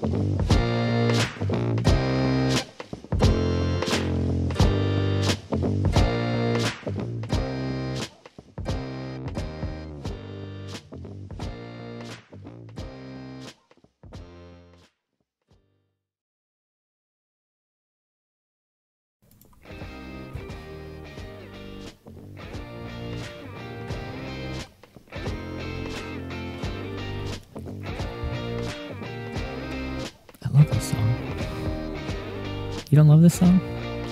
I love this song. You don't love this song?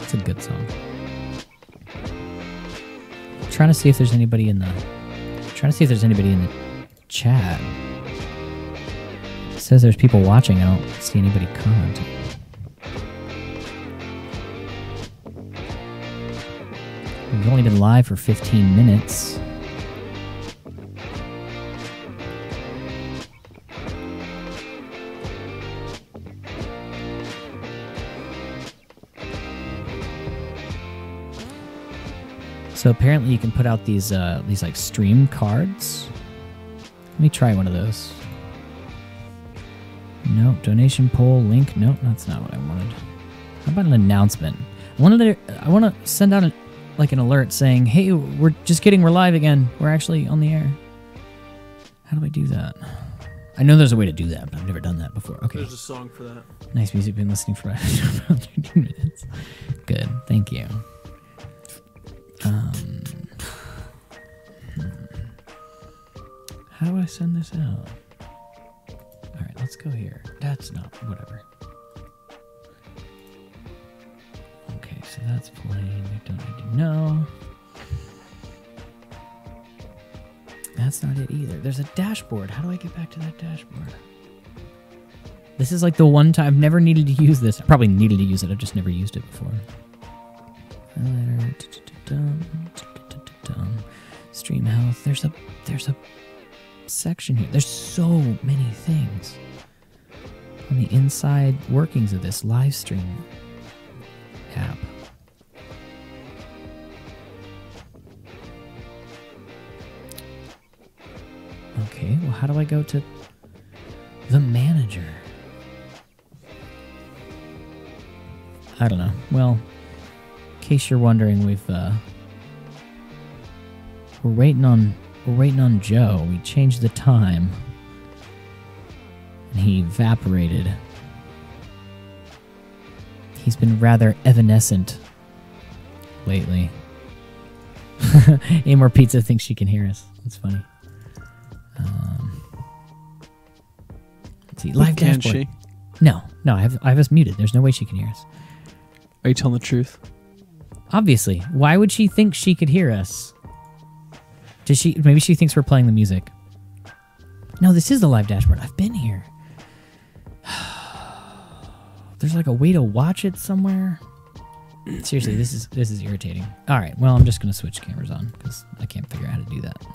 It's a good song. I'm trying to see if there's anybody in the chat. It says there's people watching. I don't see anybody commenting. We've only been live for 15 minutes. So apparently you can put out these like stream cards. Let me try one of those. No, donation poll link. No, that's not what I wanted. How about an announcement? I want to send out an alert saying, "Hey, we're live again. We're actually on the air." How do I do that? I know there's a way to do that, but I've never done that before. Okay. There's a song for that. Nice music. Been listening for about 13 minutes. Good. Thank you. How do I send this out? Alright, let's go here. That's not... whatever. Okay, so that's playing. I don't need to know. That's not it either. There's a dashboard. How do I get back to that dashboard? This is like the one time I've never needed to use this. I probably needed to use it. I've just never used it before. Stream health. There's a section here. There's so many things on the inside workings of this live stream app. Okay, well, how do I go to the manager? I don't know. Well, in case you're wondering, we're waiting on Joe. We changed the time, and he evaporated. He's been rather evanescent lately. Amor Pizza thinks she can hear us. That's funny. Let's see. Live Can dashboard. she? No, I have us muted. There's no way she can hear us. Are you telling the truth? Obviously. Why would she think she could hear us? Maybe she thinks we're playing the music. No, this is the live dashboard. I've been here. There's like a way to watch it somewhere. Seriously, this is irritating. All right, well, I'm just gonna switch cameras on because I can't figure out how to do that.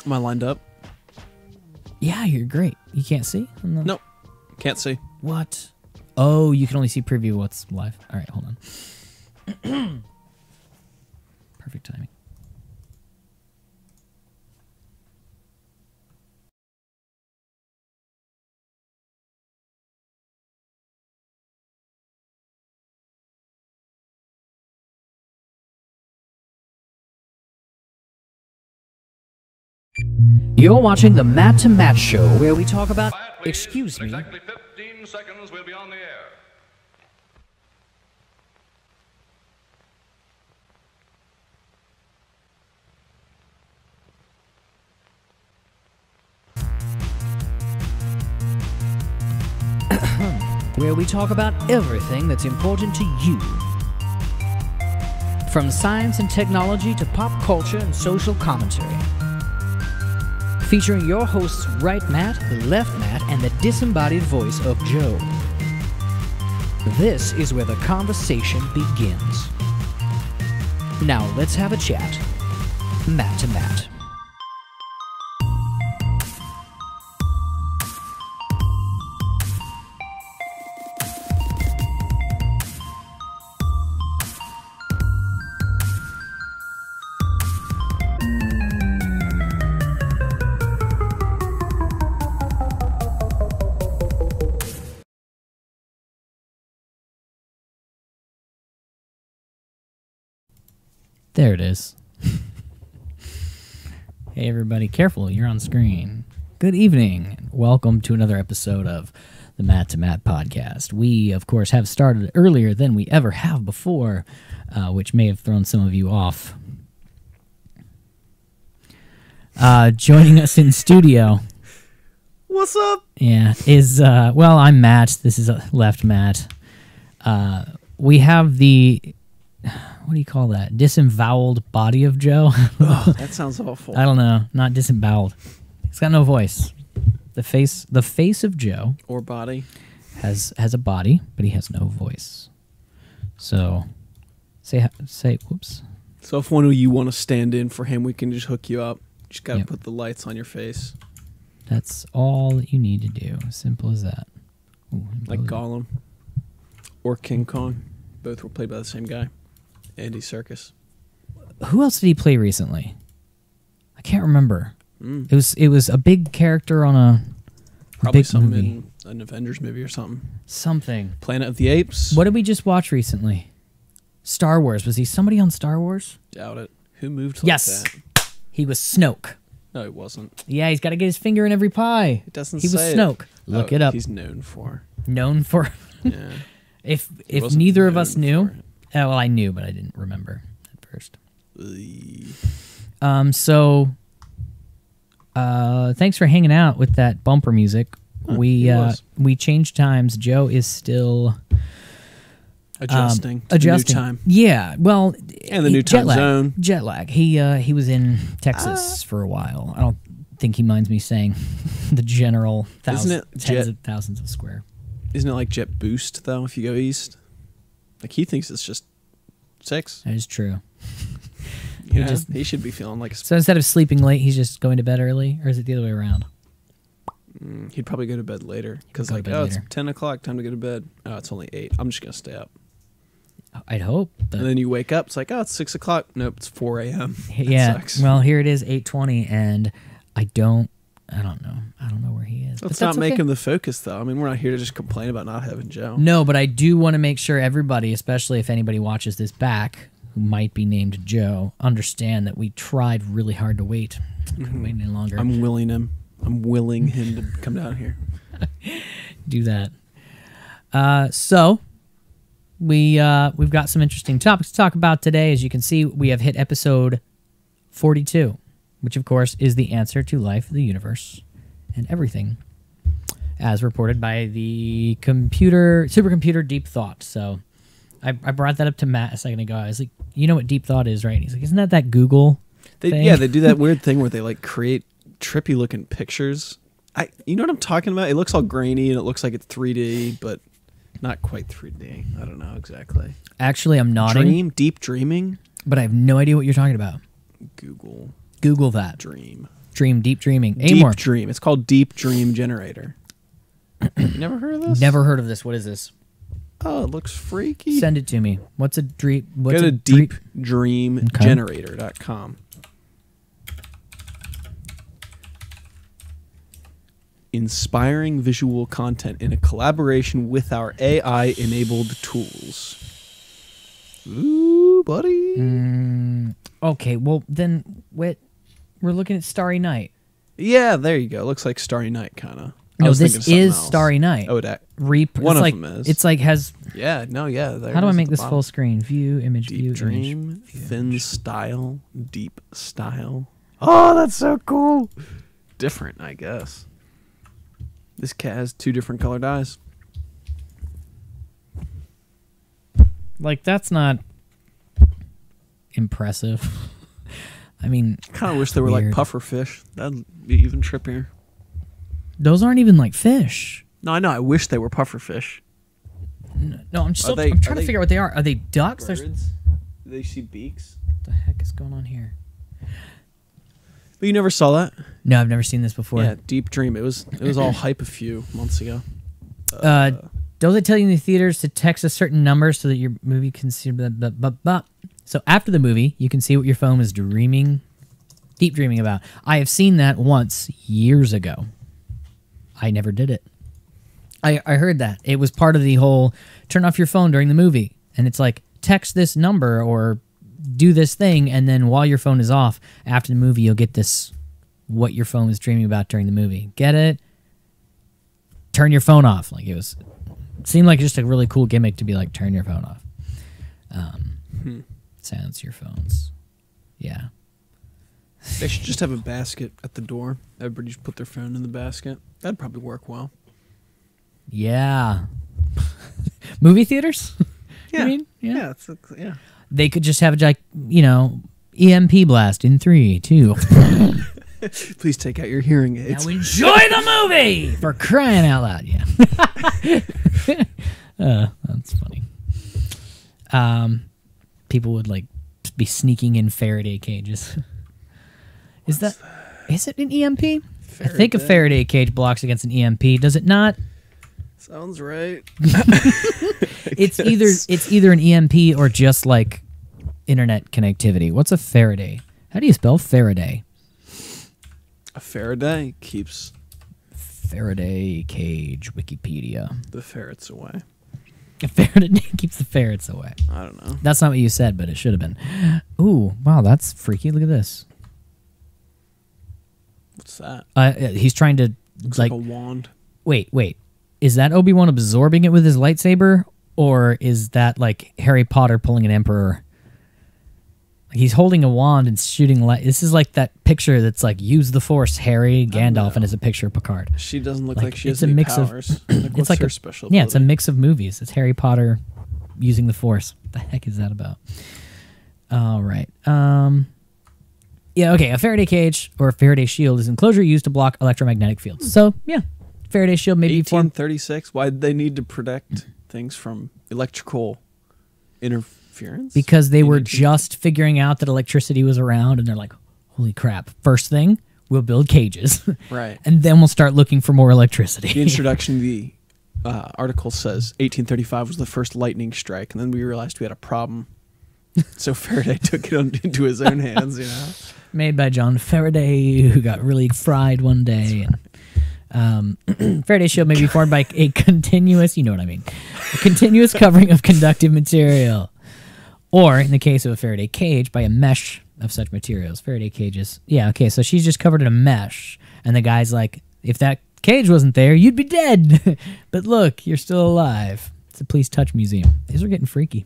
Am I lined up? Yeah, you're great. You can't see? Nope. Can't see. What? Oh, you can only see preview of what's live. All right, hold on. Perfect timing. You're watching the Matt to Matt Show, where we talk about... Excuse me. Exactly 15 seconds we'll be on the air. Where we talk about everything that's important to you. From science and technology to pop culture and social commentary. Featuring your hosts Right Matt, Left Matt, and the disembodied voice of Joe. This is where the conversation begins. Now let's have a chat. Matt to Matt. There it is. Hey, everybody, careful, you're on screen. Good evening. Welcome to another episode of the Matt to Matt podcast. We, of course, have started earlier than we ever have before, which may have thrown some of you off. Joining us in studio, What's up? is, I'm Matt. This is Left Matt. We have the, what do you call that? Disemboweled body of Joe? Oh, that sounds awful. I don't know. Not disemboweled. He's got no voice. The face of Joe Or body. has a body, but he has no voice. So, say whoops. So if one of you want to stand in for him, we can just hook you up. Just got to Yep. put the lights on your face. That's all that you need to do. Simple as that. Ooh, Like both- Gollum. Or King Kong. Both were played by the same guy. Andy Serkis. Who else did he play recently? I can't remember. Mm. It was a big character on a Probably big something movie. in an Avengers movie or something. Something. Planet of the Apes. What did we just watch recently? Star Wars. Was he somebody on Star Wars? Doubt it. Who moved like Yes. that? He was Snoke. No, it wasn't. Yeah, he's got to get his finger in every pie. It doesn't He was say Snoke. Look it up. He's known for. Known for Yeah. if He wasn't neither of known us knew. for it. Well, I knew, but I didn't remember at first. Ugh. So thanks for hanging out with that bumper music. Huh, we it was. we changed times. Joe is still Adjusting to adjusting. the new time. Yeah, well, And the new jet time lag. zone. Jet lag. He was in Texas for a while. I don't think he minds me saying the general Isn't it tens jet- of thousands of square. Isn't it like Jet Boost, though, if you go east? Like, he thinks it's just 6. That is true. You know? just- He should be feeling like So instead of sleeping late, he's just going to bed early, or is it the other way around? he'd probably go to bed later. Because, Go to like, bed oh, later. it's 10 o'clock, time to go to bed. Oh, it's only 8. I'm just going to stay up. I'd hope. But And then you wake up, it's like, oh, it's 6 o'clock. Nope, it's 4 a.m. That yeah. sucks. Well, here it is, 8:20, and I don't know. I don't know where he is. Let's But not that's make okay. him the focus, though. I mean, we're not here to just complain about not having Joe. No, but I do want to make sure everybody, especially if anybody watches this back, who might be named Joe, understand that we tried really hard to wait. Couldn't wait any longer. I'm willing him to come down here. Do that. So we've got some interesting topics to talk about today. As you can see, we have hit episode 42, which of course is the answer to life, the universe, and everything, as reported by the supercomputer Deep Thought. So I brought that up to Matt a second ago. I was like, you know what Deep Thought is, right? And he's like, isn't that Google thing? Yeah, they do that weird thing where they like create trippy looking pictures. You know what I'm talking about? It looks all grainy and it looks like it's 3D, but not quite 3D. I don't know exactly. Actually, I'm nodding, Deep dreaming. but I have no idea what you're talking about. Google that. Dream. Deep dreaming. Amor. Deep dream. It's called Deep Dream Generator. You never heard of this? Never heard of this. What is this? Oh, it looks freaky. Send it to me. What's a dream? Go to deepdreamgenerator.com. Inspiring visual content in a collaboration with our AI-enabled tools. Ooh, buddy. Okay, well then, we're looking at Starry Night. Yeah, there you go. Looks like Starry Night, kind of. No, this is Starry Night. Oh, that. Reap. One it's of like, them is. It's like has. Yeah, no, yeah. There How do it I is make at the this bottom. full screen? View image. Deep view dream, image. view thin image. style, deep style. Oh, that's so cool. Different, I guess. This cat has 2 different colored eyes. Like that's not impressive. I mean, Kind of wish they were Weird. like puffer fish. That'd be even trippier. those aren't even like fish. No, I know. I wish they were puffer fish. No, I'm still. they- I'm trying are to they figure out what they are. Are they ducks? There's, what Do they see beaks? the heck is going on here? But you never saw that? No, I've never seen this before. Yeah, Deep Dream. It was all hype a few months ago. Don't they tell you in the theaters to text a certain number so that your movie can see? Blah, blah, blah, blah. So after the movie, you can see what your phone was deep dreaming about. I have seen that once years ago. I never did it. I heard that. It was part of the whole turn off your phone during the movie. And it's like, text this number or do this thing, and then while your phone is off, after the movie, you'll get this, what your phone was dreaming about during the movie. Get it? Turn your phone off. Like, it seemed like just a really cool gimmick to be like, turn your phone off. Silence your phones. Yeah. They should just have a basket at the door. Everybody just put their phone in the basket. That'd probably work well. Yeah. Movie theaters? Yeah. You mean? Yeah. Yeah. They could just have, like, EMP blast in 3, 2. Please take out your hearing aids. Now enjoy the movie! For crying out loud, yeah. That's funny. People would, like, be sneaking in Faraday cages. Is it an EMP? I think a Faraday cage blocks against an EMP. Does it not? Sounds right. It's either an EMP or just like internet connectivity. What's a Faraday? How do you spell Faraday? A Faraday keeps Faraday cage Wikipedia. the ferrets away. A Faraday keeps the ferrets away. I don't know. That's not what you said, but it should have been. Ooh, wow, that's freaky. Look at this. What's that? He's trying to Looks like a wand. Wait. Is that Obi-Wan absorbing it with his lightsaber, or is that like Harry Potter pulling an emperor? Like, he's holding a wand and shooting light. This is like that picture that's like, use the Force, Harry, Gandalf, and it's a picture of Picard. She doesn't look Like, like she it's has a any mix of- powers. Like, what's like her a- special Yeah, it's a ability? mix of movies. It's Harry Potter using the Force. What the heck is that about? All right. Yeah, okay. A Faraday cage or a Faraday shield is an enclosure used to block electromagnetic fields. So, yeah. Faraday shield may be formed. 1836? Why did they need to protect things from electrical interference? Because they In were 18 just figuring out that electricity was around, and they're like, holy crap. First thing, we'll build cages. Right. And then we'll start looking for more The electricity. introduction to the article says 1835 was the first lightning strike, and then we realized we had a problem. So Faraday took it into his own hands, Made by John Faraday, who got really fried one day. And, Faraday shield may be formed by a continuous, you know what I mean, a continuous covering of conductive material. Or, in the case of a Faraday cage, by a mesh of such materials. Faraday cages. Yeah, okay, so she's just covered in a mesh. And the guy's like, if that cage wasn't there, you'd be dead. But look, you're still alive. It's a Please Touch museum. These are getting freaky.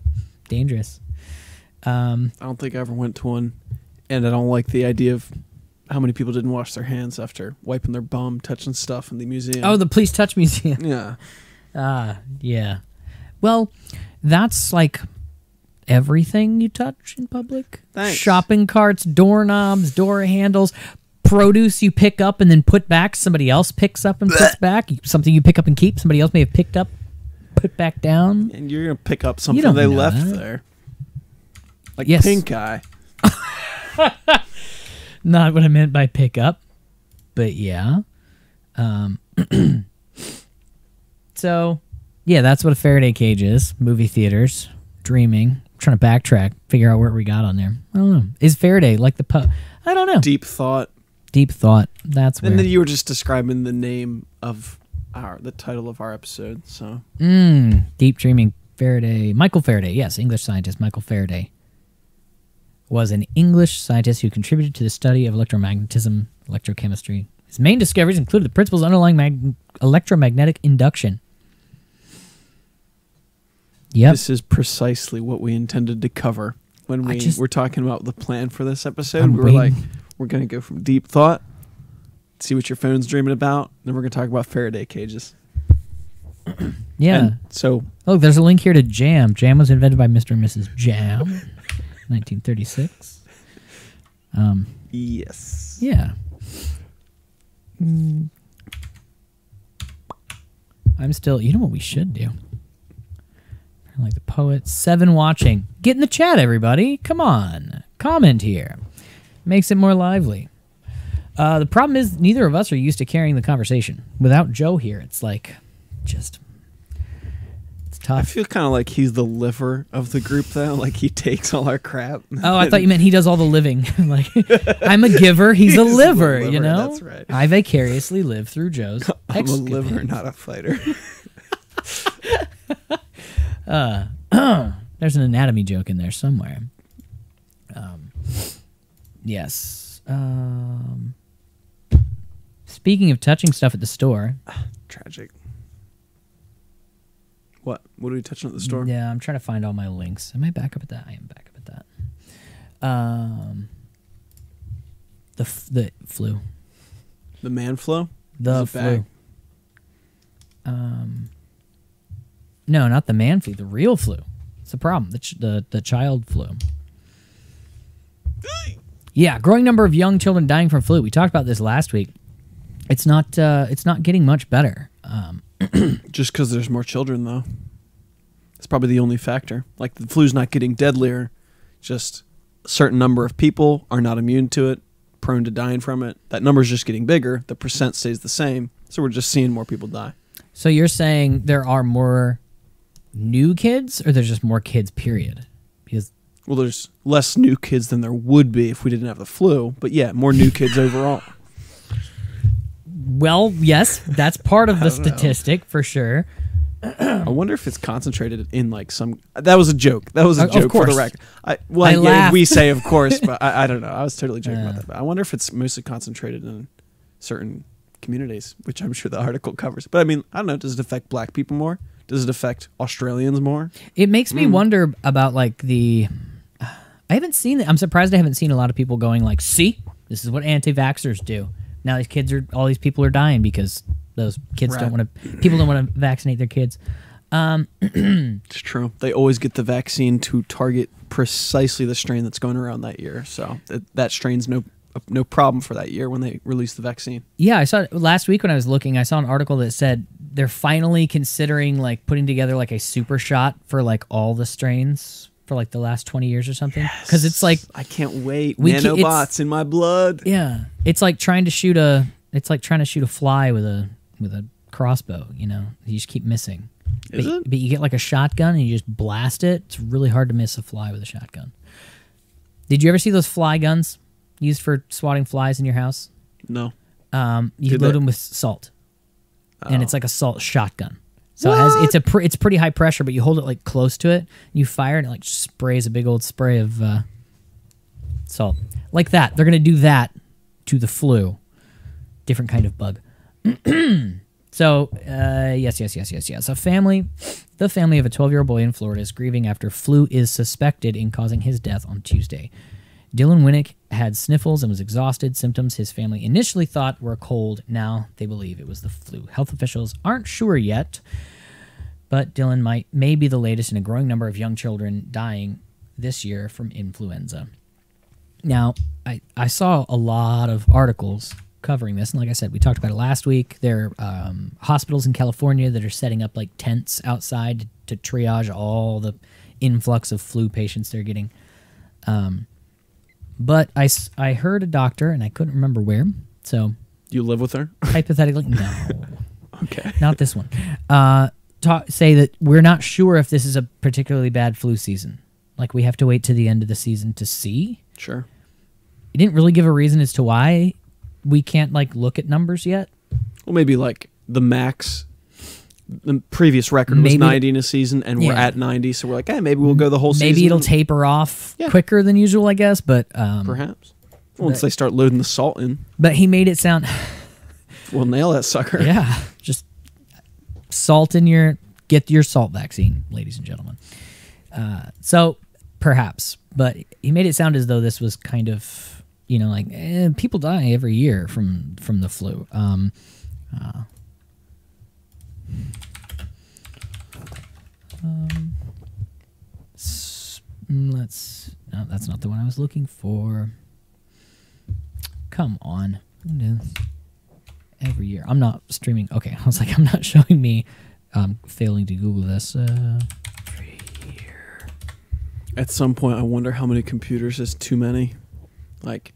Dangerous. I don't think I ever went to one, and I don't like the idea of how many people didn't wash their hands after wiping their bum, touching stuff in the museum. Oh, the Please Touch museum. Yeah. Yeah. Well, that's like everything you touch in public. Thanks. Shopping carts, doorknobs, door handles, produce you pick up and then put back, somebody else picks up and puts back. Something you pick up and keep, somebody else may have picked up, put back down. And you're going to pick up something don't they know left that. there. Like Yes. pink eye. Not what I meant by pick up, but yeah. So, yeah, that's what a Faraday cage is. Movie theaters, dreaming. I'm trying to backtrack, figure out where we got on there. I don't know. Is Faraday like the I don't know. Deep thought. Deep thought. That's And then weird. you were just describing the name of the title of our episode. So Deep dreaming. Faraday. Michael Faraday. Yes, English scientist Michael Faraday was an English scientist who contributed to the study of electromagnetism, electrochemistry. His main discoveries included the principles underlying electromagnetic induction. Yep. this is precisely what we intended to cover when we were talking about the plan for this episode. I'm We were waiting. like, we're going to go from deep thought, see what your phone's dreaming about, then we're going to talk about Faraday cages. Yeah. And so Look, there's a link here to Jam. Jam was invented by Mr. and Mrs. Jam, 1936. yes. Yeah. I'm still. You know what we should do? Like the poet. 7 watching. Get in the chat, everybody. Come on. Comment here. Makes it more lively. The problem is neither of us are used to carrying the conversation. Without Joe here, it's like just. It's I tough. feel kind of like he's the liver of the group, though. Like he takes all our crap. Oh, I thought you meant he does all the living. Like, I'm a giver, he's a He's liver, the you liver, know? that's right. I vicariously live through Joe's I'm a excrement. liver, not a fighter. There's an anatomy joke in there somewhere. Yes. Speaking of touching stuff at the store. Tragic. What? What are we touching at the store? Yeah, I'm trying to find all my links. Am I back up at that? I am back up at that. The flu. The man flu? The Is it bag? flu. No, not the man flu. The real flu. It's the problem. The child flu. Yeah, growing number of young children dying from flu. We talked about this last week. It's not getting much better. Just because there's more children, though. It's probably the only factor. Like, the flu's not getting deadlier. Just a certain number of people are not immune to it, prone to dying from it. That number's just getting bigger. The percent stays the same. So we're just seeing more people die. So you're saying there are more new kids, or there's just more kids, period? Because Well, there's less new kids than there would be if we didn't have the flu. But yeah, more new kids overall. well, yes, that's part of the don't know. statistic for sure. I wonder if it's concentrated in like some. That was a joke. That was a Of joke for the course. record. I Yeah, laughed. we say of course, but I don't know. I was totally joking about that. But I wonder if it's mostly concentrated in certain communities, which I'm sure the article covers. But I mean, I don't know. Does it affect black people more? Does it affect Australians more? It makes me wonder about like the. I haven't seen it. I'm surprised I haven't seen a lot of people going like, "See, this is what anti-vaxxers do." Now all these people are dying because those kids don't Right. want to. People don't want to vaccinate their kids. It's true. They always get the vaccine to target precisely the strain that's going around that year. So that strain's no problem for that year when they release the vaccine. Yeah, I saw last week when I was looking. I saw an article that said they're finally considering like putting together like a super shot for like all the strains for like the last 20 years or something. Because it's like I can't wait. We Nanobots in my blood. yeah, it's like trying to shoot a fly with a crossbow. You know, you just keep missing. Is it? But you get like a shotgun and you just blast it. It's really hard to miss a fly with a shotgun. Did you ever see those fly guns used for swatting flies in your house? No. You Did load they- them with salt, and Oh. it's like a salt shotgun. So it has it's pretty high pressure, but you hold it like close to it, you fire, and it like sprays a big old spray of salt like that. They're gonna do that to the flu, different kind of bug. So yes. The family of a 12-year-old boy in Florida is grieving after flu is suspected in causing his death on Tuesday. Dylan Winnick had sniffles and was exhausted, symptoms his family initially thought were a cold. Now they believe it was the flu. Health officials aren't sure yet, but Dylan may be the latest in a growing number of young children dying this year from influenza. Now, I saw a lot of articles covering this, and like I said, we talked about it last week. There are hospitals in California that are setting up like tents outside to triage all the influx of flu patients they're getting. But I heard a doctor, and I couldn't remember where, so You live with her? hypothetically, no, Okay. not this one, say that we're not sure if this is a particularly bad flu season. Like, we have to wait to the end of the season to see. Sure. It didn't really give a reason as to why we can't, like, look at numbers yet. Well, maybe like the max. The previous record was Maybe- 90 in a season, and we're Yeah. at 90, so we're like, hey, maybe we'll go the whole season. Maybe it'll taper off Yeah. quicker than usual, I guess, but Perhaps. Once they start loading the salt in, but he made it sound we'll nail that sucker. yeah, just get your salt vaccine, ladies and gentlemen. So perhaps, but he made it sound as though this was kind of, you know, like people die every year from the flu. No, that's not the one I was looking for. Come on. Every year. I'm not streaming. Okay, I was like, I'm not showing me failing to Google this. Every year. At some point, I wonder how many computers is too many. Like,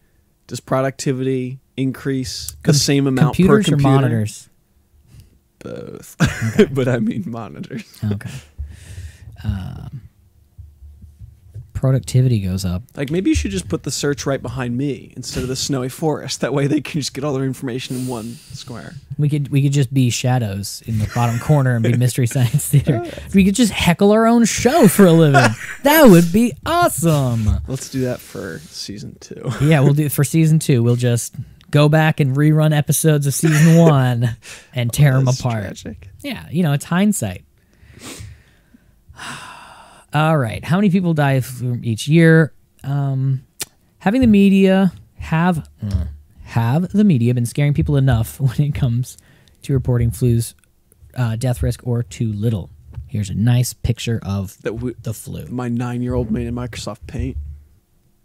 does productivity increase the same amount per Computers computer? or monitors? Both. But I mean monitors. Okay. productivity goes up. Like, maybe you should just put the search right behind me instead of the snowy forest. That way they can just get all their information in one square. We could just be shadows in the bottom corner and be Mystery Science Theater. We could just heckle our own show for a living. That would be awesome. Let's do that for season 2. Yeah, we'll do it for season 2. We'll just go back and rerun episodes of season 1 and tear them That's apart. tragic. Yeah, it's hindsight. All right. How many people die from each year? Having the media have the media been scaring people enough when it comes to reporting flu's death risk, or too little? Here's a nice picture of the flu. My 9-year-old made in Microsoft Paint.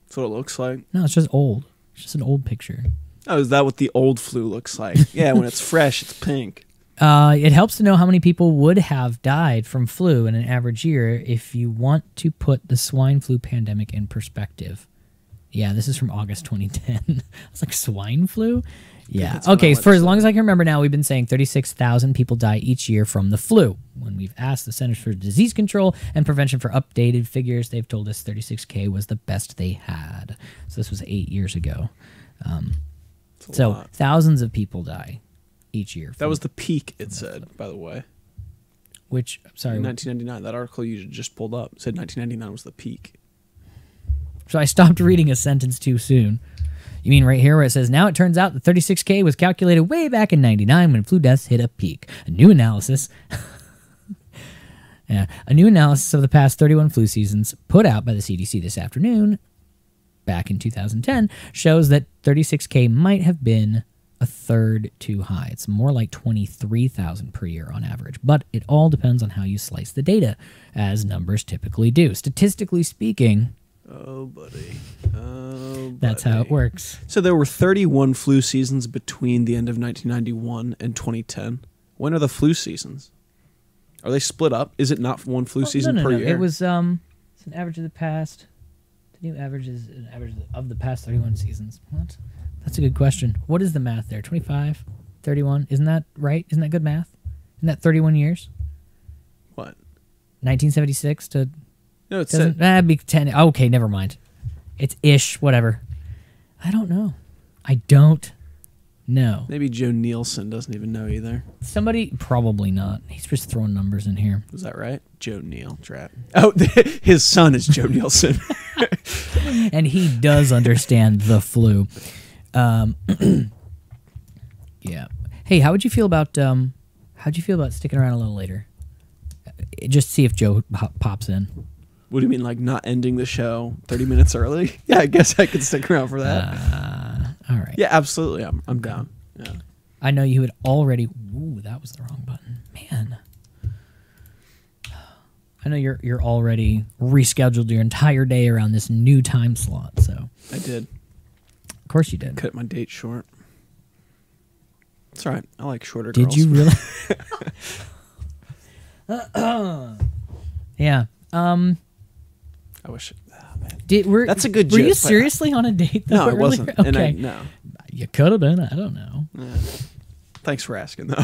That's what it looks like. No, it's just old. It's just an old picture. Oh, is that what the old flu looks like? Yeah, when it's fresh, it's pink. It helps to know how many people would have died from flu in an average year if you want to put the swine flu pandemic in perspective. Yeah, this is from August 2010. It's like swine flu? Yeah. That's what I Okay, went for to as say. long as I can remember now, we've been saying 36,000 people die each year from the flu. When we've asked the Centers for Disease Control and Prevention for updated figures, they've told us 36K was the best they had. So this was 8 years ago. It's a So lot. thousands of people die each year. That was the peak, it said, by the way. Which, sorry. In 1999, that article you just pulled up said 1999 was the peak. So I stopped reading a sentence too soon. You mean right here where it says, now it turns out that 36K was calculated way back in 99 when flu deaths hit a peak. A new analysis of the past 31 flu seasons put out by the CDC this afternoon, back in 2010, shows that 36K might have been a third too high. It's more like 23,000 per year on average, but it all depends on how you slice the data, as numbers typically do. Statistically speaking, Oh, buddy. Oh, that's how it works. So there were 31 flu seasons between the end of 1991 and 2010. When are the flu seasons? Are they split up? Is it not one flu season per year? It was it's an average of the past. The new average is an average of the past 31 seasons. What? That's a good question. What is the math there? 25, 31. Isn't that right? Isn't that good math? Isn't that 31 years? What? 1976 to No, it doesn't said that'd be 10. Okay, never mind. It's ish, whatever. I don't know. I don't know. maybe Joe Nielsen doesn't even know either. Somebody probably not. He's just throwing numbers in here. Was that right? Joe Neal Trap. Oh, his son is Joe Nielsen. And he does understand the flu. Yeah. Hey, how'd you feel about sticking around a little later? Just see if Joe pops in. What do you mean, like not ending the show 30 minutes early? Yeah, I guess I could stick around for that. All right. Yeah, absolutely. I'm down. Yeah. I know you had already. Ooh, that was the wrong button, man. I know you're already rescheduled your entire day around this new time slot. So I did. of course you did. Cut my date short. It's all right. I like shorter Did girls. you really? Yeah. I wish. Oh, man. That's a good Were you joke, but- seriously on a date though? No, it earlier? wasn't. Okay. And no. You could have been. I don't know. Thanks for asking, though.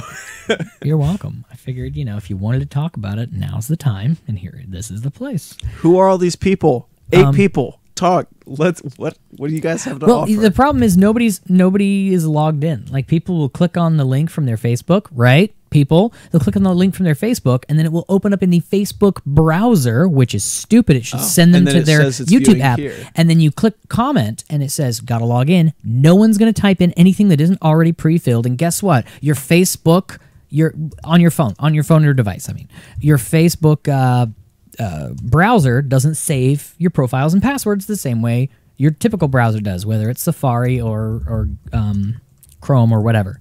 You're welcome. I figured, if you wanted to talk about it, now's the time, and this is the place. Who are all these people? 8 people. Talk. What do you guys have to Well, offer? the problem is nobody is logged in. Like, people will click on the link from their Facebook, right? They'll click on the link from their Facebook, and then it will open up in the Facebook browser, which is stupid. It should send them and then to it their says it's YouTube viewing app, here. and then you click comment, and it says gotta log in. No one's gonna type in anything that isn't already pre-filled, and guess what? Your Facebook, on your phone or device. I mean, your Facebook browser doesn't save your profiles and passwords the same way your typical browser does, whether it's Safari or Chrome or whatever.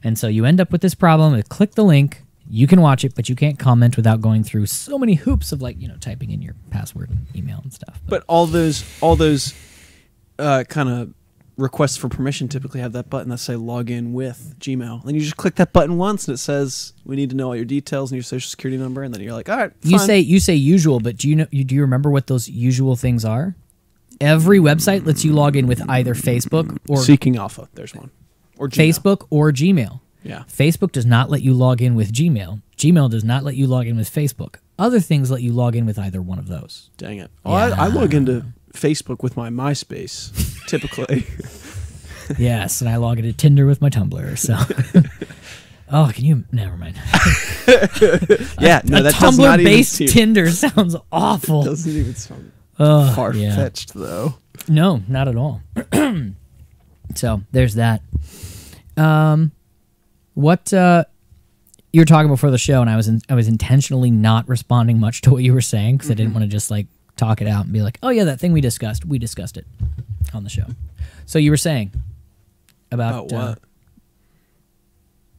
And so you end up with this problem. Click the link, you can watch it, but you can't comment without going through so many hoops of typing in your password and email and stuff. But all those kind of requests for permission typically have that button that say log in with Gmail. And you just click that button once and it says we need to know all your details and your social security number, and then you're like, all right, fine. You say usual, but do you remember what those usual things are? Every website lets you log in with either Facebook or Seeking Alpha. There's one. Or Gmail. Facebook or Gmail. Yeah. Facebook does not let you log in with Gmail. Gmail does not let you log in with Facebook. Other things let you log in with either one of those. Dang it. Oh, I log into Facebook with my MySpace, typically. Yes, and I log into Tinder with my Tumblr. So, oh, can you? Never mind. Yeah, no, that does not even Tumblr-based seem, Tinder sounds awful. doesn't even sound Yeah. far-fetched, though. No, not at all. So there's that. What you were talking before the show, and I was intentionally not responding much to what you were saying because I didn't want to just like talk it out and be like, oh yeah, that thing we discussed it on the show. So you were saying about what?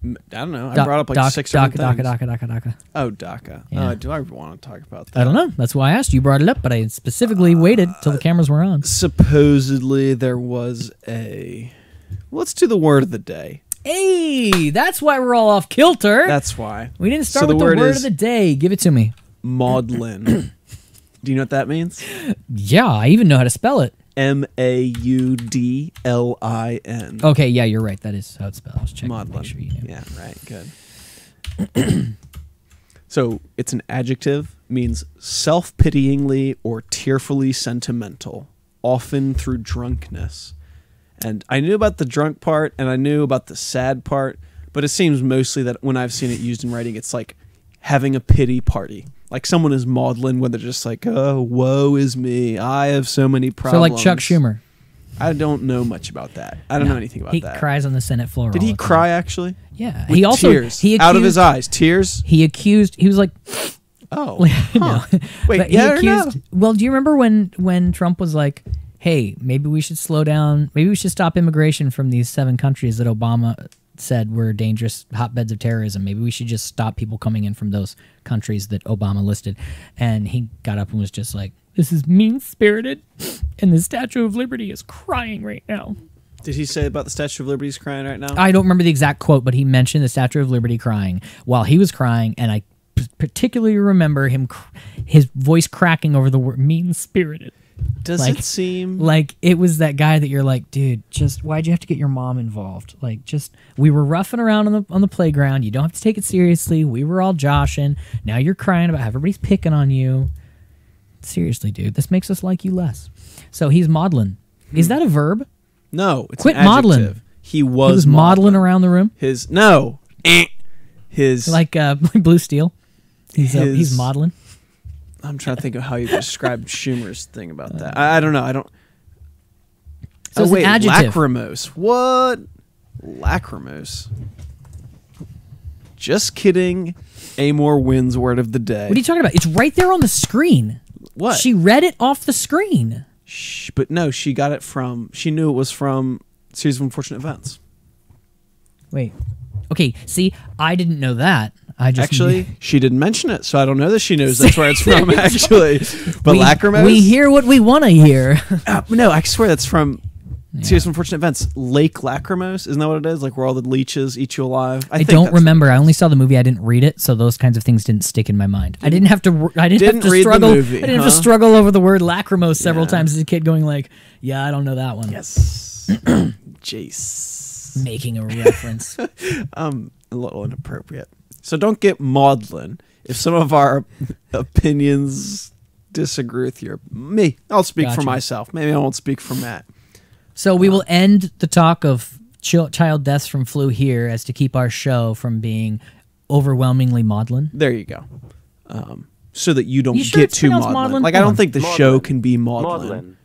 I don't know. I brought up like 6 or 7 things. DACA. Oh, DACA. Yeah. Do I want to talk about that? I don't know. That's why I asked. You brought it up, but I specifically waited till the cameras were on. Supposedly there was a... Let's do the word of the day. Hey, that's why we're all off kilter. That's why. We didn't start So with the word is of the day. Give it to me. maudlin. Do you know what that means? Yeah, I even know how to spell it. Maudlin. Okay, yeah, you're right. That is how it's spelled. I was checking to Maudlin. make sure you knew. Yeah, right. Good. So it's an adjective, means self-pityingly or tearfully sentimental, often through drunkenness. And I knew about the drunk part, and I knew about the sad part, but it seems mostly that when I've seen it used in writing, it's like having a pity party. Like someone is maudlin when they're just like, oh, woe is me. I have so many problems. So like Chuck Schumer. I don't know much about that. I don't know anything about He that. cries on the Senate floor. Did all he the time. cry actually? Yeah. With He also tears he accused, out of his eyes. Tears? He was like, Oh. no. Wait, But yeah or no? Well, do you remember when Trump was like, hey, maybe we should slow down. Maybe we should stop immigration from these 7 countries that Obama said were dangerous hotbeds of terrorism. Maybe we should just stop people coming in from those countries that Obama listed. And he got up and was just like, this is mean-spirited, and the Statue of Liberty is crying right now. Did he say about the Statue of Liberty's crying right now? I don't remember the exact quote, but he mentioned the Statue of Liberty crying while he was crying, and I particularly remember his voice cracking over the word mean-spirited. Does like- it seem... Like, it was that guy that you're like, dude, just why'd you have to get your mom involved? Like, just we were roughing around on the playground. You don't have to take it seriously. We were all joshing. Now you're crying about how everybody's picking on you. Seriously, dude, this makes us like you less. So he's maudlin. Is that a verb? No, it's Quit an adjective. maudlin. He was maudlin around the room His... No. His... like Blue Steel. He's His- maudlin. I'm trying to think of how you described Schumer's thing about that. I don't know. I don't... So it's an wait, adjective. lachrymose. What? Lachrymose. Just kidding. Amor wins word of the day. What are you talking about? It's right there on the screen. What? She read it off the screen. But no, she got it from... She knew it was from Series of Unfortunate Events. Wait. Okay, see, I didn't know that. I just Actually, she didn't mention it, so I don't know that she knows that's where it's from, actually. But lachrymose? We hear what we want to hear. No, I swear that's from Series of Unfortunate Events. Lake Lachrymose, isn't that what it is? Like where all the leeches eat you alive? I think don't that's remember. I only saw the movie. I didn't read it, so those kinds of things didn't stick in my mind. I didn't have to. I didn't Didn't have to read the struggle. movie, I didn't have to huh? struggle over the word lachrymose several Yeah. times as a kid, going like, "Yeah, I don't know that one." Yes. Jace. Making a reference. A little inappropriate. So don't get maudlin. If some of our opinions disagree with me, I'll speak for Gotcha. myself. Maybe I won't speak for Matt. So we will end the talk of child deaths from flu here, as to keep our show from being overwhelmingly maudlin. There you go. So that you don't You sure get it's too pronounced maudlin. maudlin? Like I Hold don't on. think the show can be maudlin.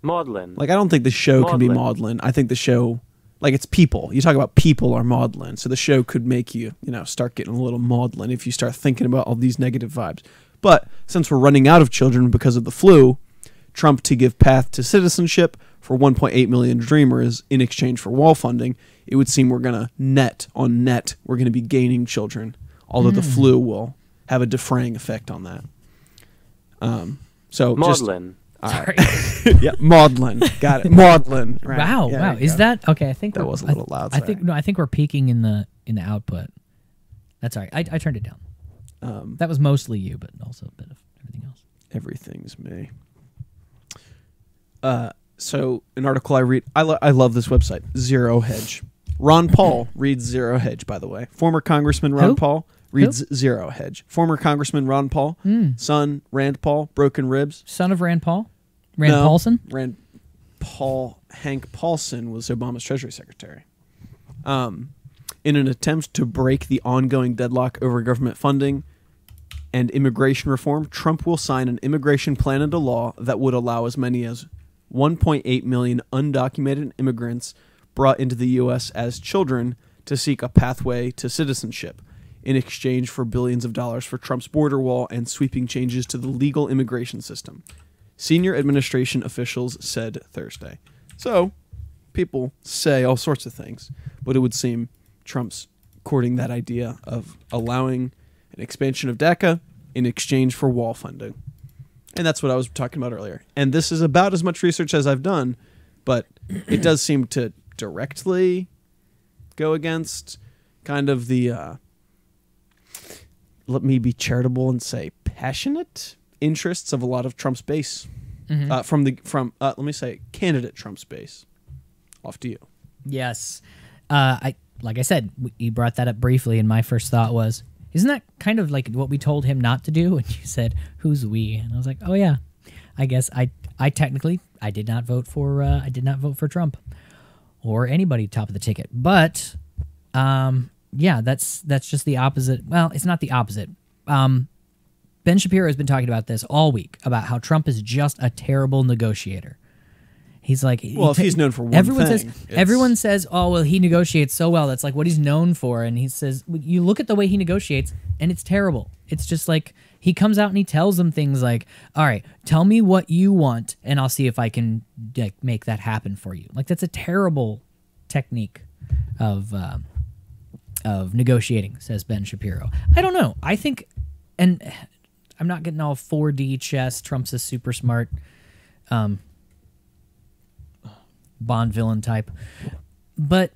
Maudlin. Like I don't think the show can be Maudlin. maudlin. I think the show, like it's people. You talk about people are maudlin. So the show could make you, start getting a little maudlin if you start thinking about all these negative vibes. But since we're running out of children because of the flu, Trump to give path to citizenship for 1.8 million Dreamers in exchange for wall funding, it would seem we're going to we're going to be gaining children, although the flu will have a defraying effect on that. So Maudlin. Sorry. yeah, maudlin. Got it. Maudlin. Right. Wow. Yeah, wow. there you Is go. that okay? I think That was a little loud, I think sorry. I think we're peaking in the output. That's all right. I turned it down. That was mostly you, but also a bit of everything else. Everything's me. So an article I read, I love this website, Zero Hedge. Ron Paul reads Zero Hedge, by the way. Former Congressman Ron Who? Paul Reads Zero Hedge. Former Congressman Ron Paul. Son, Rand Paul. Broken ribs. Son of Rand Paul? Rand No, Paulson? Rand Paul. Hank Paulson was Obama's Treasury Secretary. In an attempt to break the ongoing deadlock over government funding and immigration reform, Trump will sign an immigration plan into law that would allow as many as 1.8 million undocumented immigrants brought into the U.S. as children to seek a pathway to citizenship in exchange for billions of dollars for Trump's border wall and sweeping changes to the legal immigration system, senior administration officials said Thursday. So, people say all sorts of things, but it would seem Trump's courting that idea of allowing an expansion of DACA in exchange for wall funding. And that's what I was talking about earlier. And this is about as much research as I've done, but it does seem to directly go against kind of the, let me be charitable and say passionate interests of a lot of Trump's base. Let me say candidate Trump's base. Off to you. Yes. Like I said, you brought that up briefly, and my first thought was, isn't that kind of like what we told him not to do? And you said, who's we? And I was like, oh yeah, I guess I technically did not vote for Trump or anybody top of the ticket. But yeah, that's just the opposite. Well, it's not the opposite. Ben Shapiro has been talking about this all week, about how Trump is just a terrible negotiator. He's like, well, if he's known for one everyone says, oh, well, he negotiates so well. That's like what he's known for. And he says, you look at the way he negotiates, and it's terrible. It's just like he comes out and he tells them things like, all right, tell me what you want, and I'll see if I can make that happen for you. Like, that's a terrible technique of negotiating, says Ben Shapiro. I don't know. I think, and I'm not getting all 4D chess. Trump's a super smart Bond villain type, but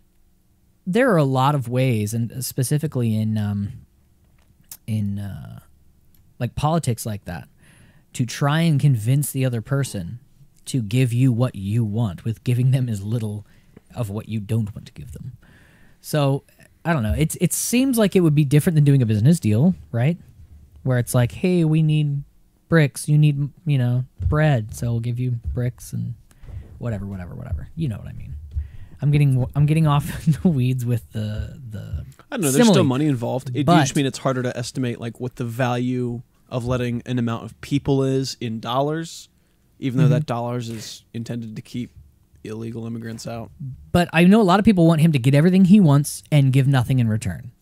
there are a lot of ways, and specifically in like politics like that, to try and convince the other person to give you what you want, with giving them as little of what you don't want to give them. So I don't know. It seems like it would be different than doing a business deal, right? Where it's like, hey, we need bricks, you need bread, so we'll give you bricks and whatever. You know what I mean. I'm getting off in the weeds with the I don't know. There's still money involved. You just mean it's harder to estimate like what the value of letting an amount of people is in dollars, even though that dollars is intended to keep illegal immigrants out. But I know a lot of people want him to get everything he wants and give nothing in return.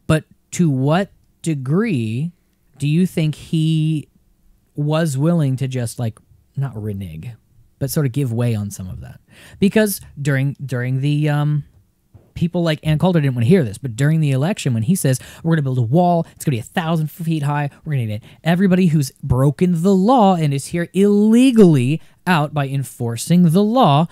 But to what degree do you think he was willing to just like not renege, but sort of give way on some of that? Because during the people like Ann Coulter didn't want to hear this, but during the election, when he says we're going to build a wall, it's going to be 1,000 feet high, we're going to get everybody who's broken the law and is here illegally out by enforcing the law.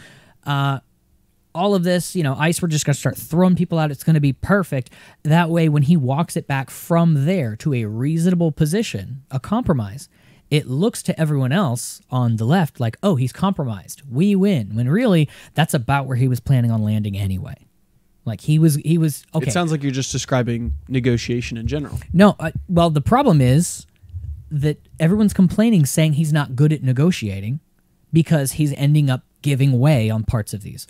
All of this, ICE, we're just going to start throwing people out. It's going to be perfect. That way, when he walks it back from there to a reasonable position, a compromise, it looks to everyone else on the left like, oh, he's compromised. We win. When really, that's about where he was planning on landing anyway. Like he was okay. It sounds like you're just describing negotiation in general. No, well, the problem is that everyone's complaining, saying he's not good at negotiating because he's ending up giving way on parts of these.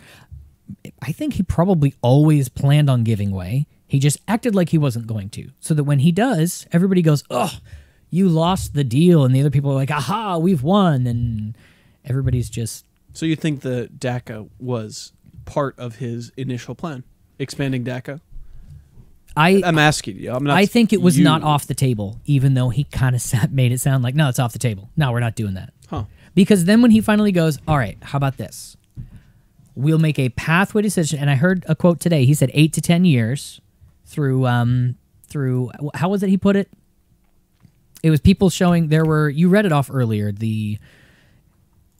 I think he probably always planned on giving way. He just acted like he wasn't going to. So that when he does, everybody goes, oh, you lost the deal. And the other people are like, aha, we've won. And everybody's just... So you think the DACA was part of his initial plan? Expanding DACA? I'm asking you. I think it was not off the table, even though he kind of made it sound like, no, it's off the table. No, we're not doing that. Huh. Because then when he finally goes, all right, how about this? We'll make a pathway decision. And I heard a quote today. He said 8 to 10 years through how was it he put it? It was people showing you read it off earlier,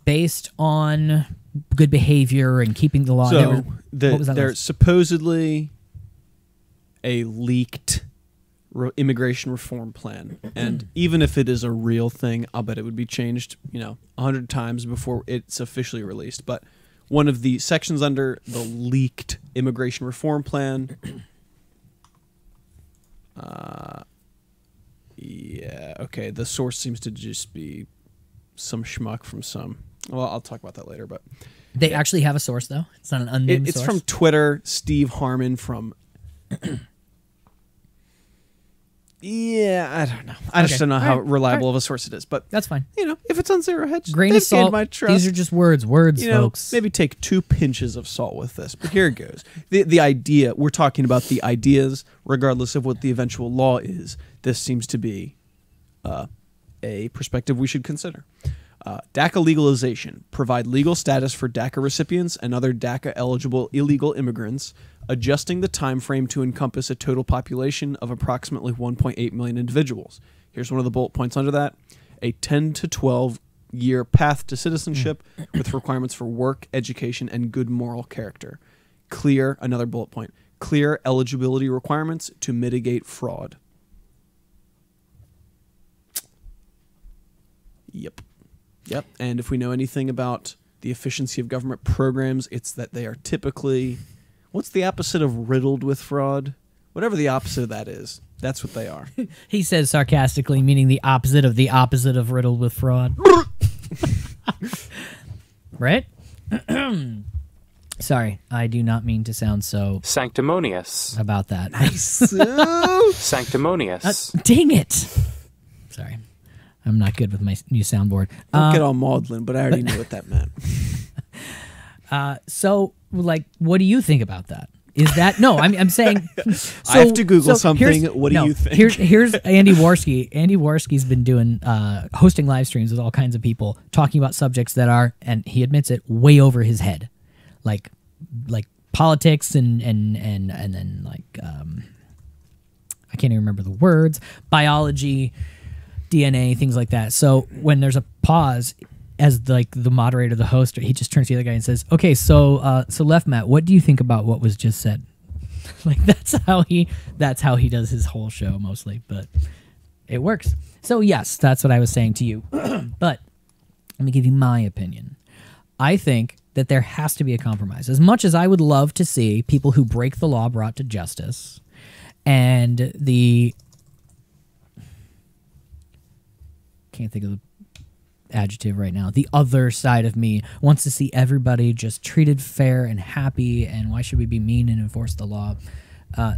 based on good behavior and keeping the law. So there's supposedly a leaked immigration reform plan. And even if it is a real thing, I'll bet it would be changed, 100 times before it's officially released. But one of the sections under the leaked immigration reform plan, okay, the source seems to just be some schmuck from some. Well, I'll talk about that later, but They actually have a source, though. It's not an unnamed it's source. from Twitter. Steve Harmon from. Yeah, I don't know. I just Okay. don't know how All right. reliable All of a source it is. But That's fine. if it's on Zero Hedge, Grain of they've gained salt. my trust. These are just words, folks. Maybe take 2 pinches of salt with this. But here it goes. The idea, we're talking about the ideas, regardless of what the eventual law is. This seems to be a perspective we should consider. DACA legalization. Provide legal status for DACA recipients and other DACA-eligible illegal immigrants, adjusting the time frame to encompass a total population of approximately 1.8 million individuals. Here's one of the bullet points under that. A 10 to 12-year path to citizenship with requirements for work, education, and good moral character. Another bullet point, clear eligibility requirements to mitigate fraud. Yep. And if we know anything about the efficiency of government programs, it's that they are typically, what's the opposite of riddled with fraud? Whatever the opposite of that is, that's what they are. He says sarcastically, meaning the opposite of riddled with fraud. Right? Sorry, I do not mean to sound so Sanctimonious. about that. Sanctimonious. Dang it! Sorry, I'm not good with my new soundboard. Don't get all maudlin, but I already knew what that meant. So, like, what do you think about that? Is that no? I'm saying. I have to Google something. here's- What do you think? Here's Andy Warski. Andy Warski's been doing hosting live streams with all kinds of people, talking about subjects that are, and he admits it, way over his head, like politics and then like I can't even remember the words, biology, DNA, things like that. So when there's a pause, as the moderator, the host, he just turns to the other guy and says, "Okay, so Left Matt, what do you think about what was just said?" Like that's how he does his whole show mostly, but it works. So yes, that's what I was saying to you. But let me give you my opinion. I think that there has to be a compromise. As much as I would love to see people who break the law brought to justice, and can't think of the adjective right now. The other side of me wants to see everybody just treated fair and happy, and why should we be mean and enforce the law?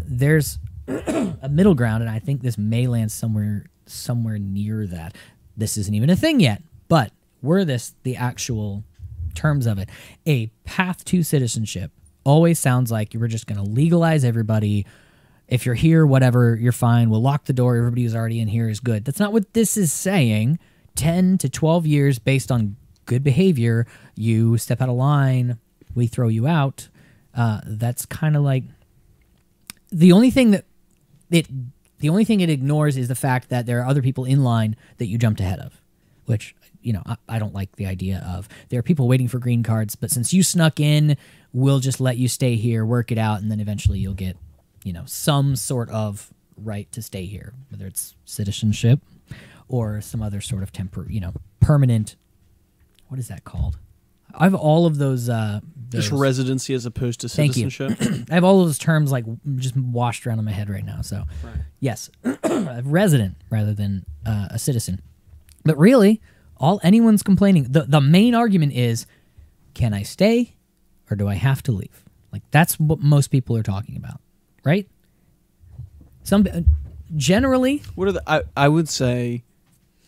There's a middle ground, and I think this may land somewhere near that. This isn't even a thing yet, but were this the actual terms of it, a path to citizenship always sounds like you were just going to legalize everybody. If you're here, whatever, you're fine. We'll lock the door. Everybody who's already in here is good. That's not what this is saying. 10 to 12 years based on good behavior. You step out of line, we throw you out. That's kind of like the only thing it ignores is the fact that there are other people in line that you jumped ahead of, which, I don't like the idea of. There are people waiting for green cards, but since you snuck in, we'll just let you stay here, work it out, and then eventually you'll get, some sort of right to stay here, whether it's citizenship or some other sort of permanent. What is that called? I have all of those. Just residency as opposed to Thank you. citizenship. I have all of those terms just washed around in my head right now. So, yes, a resident rather than a citizen. But really, all anyone's complaining. The main argument is, can I stay, or do I have to leave? Like that's what most people are talking about, right? Generally, What are I would say,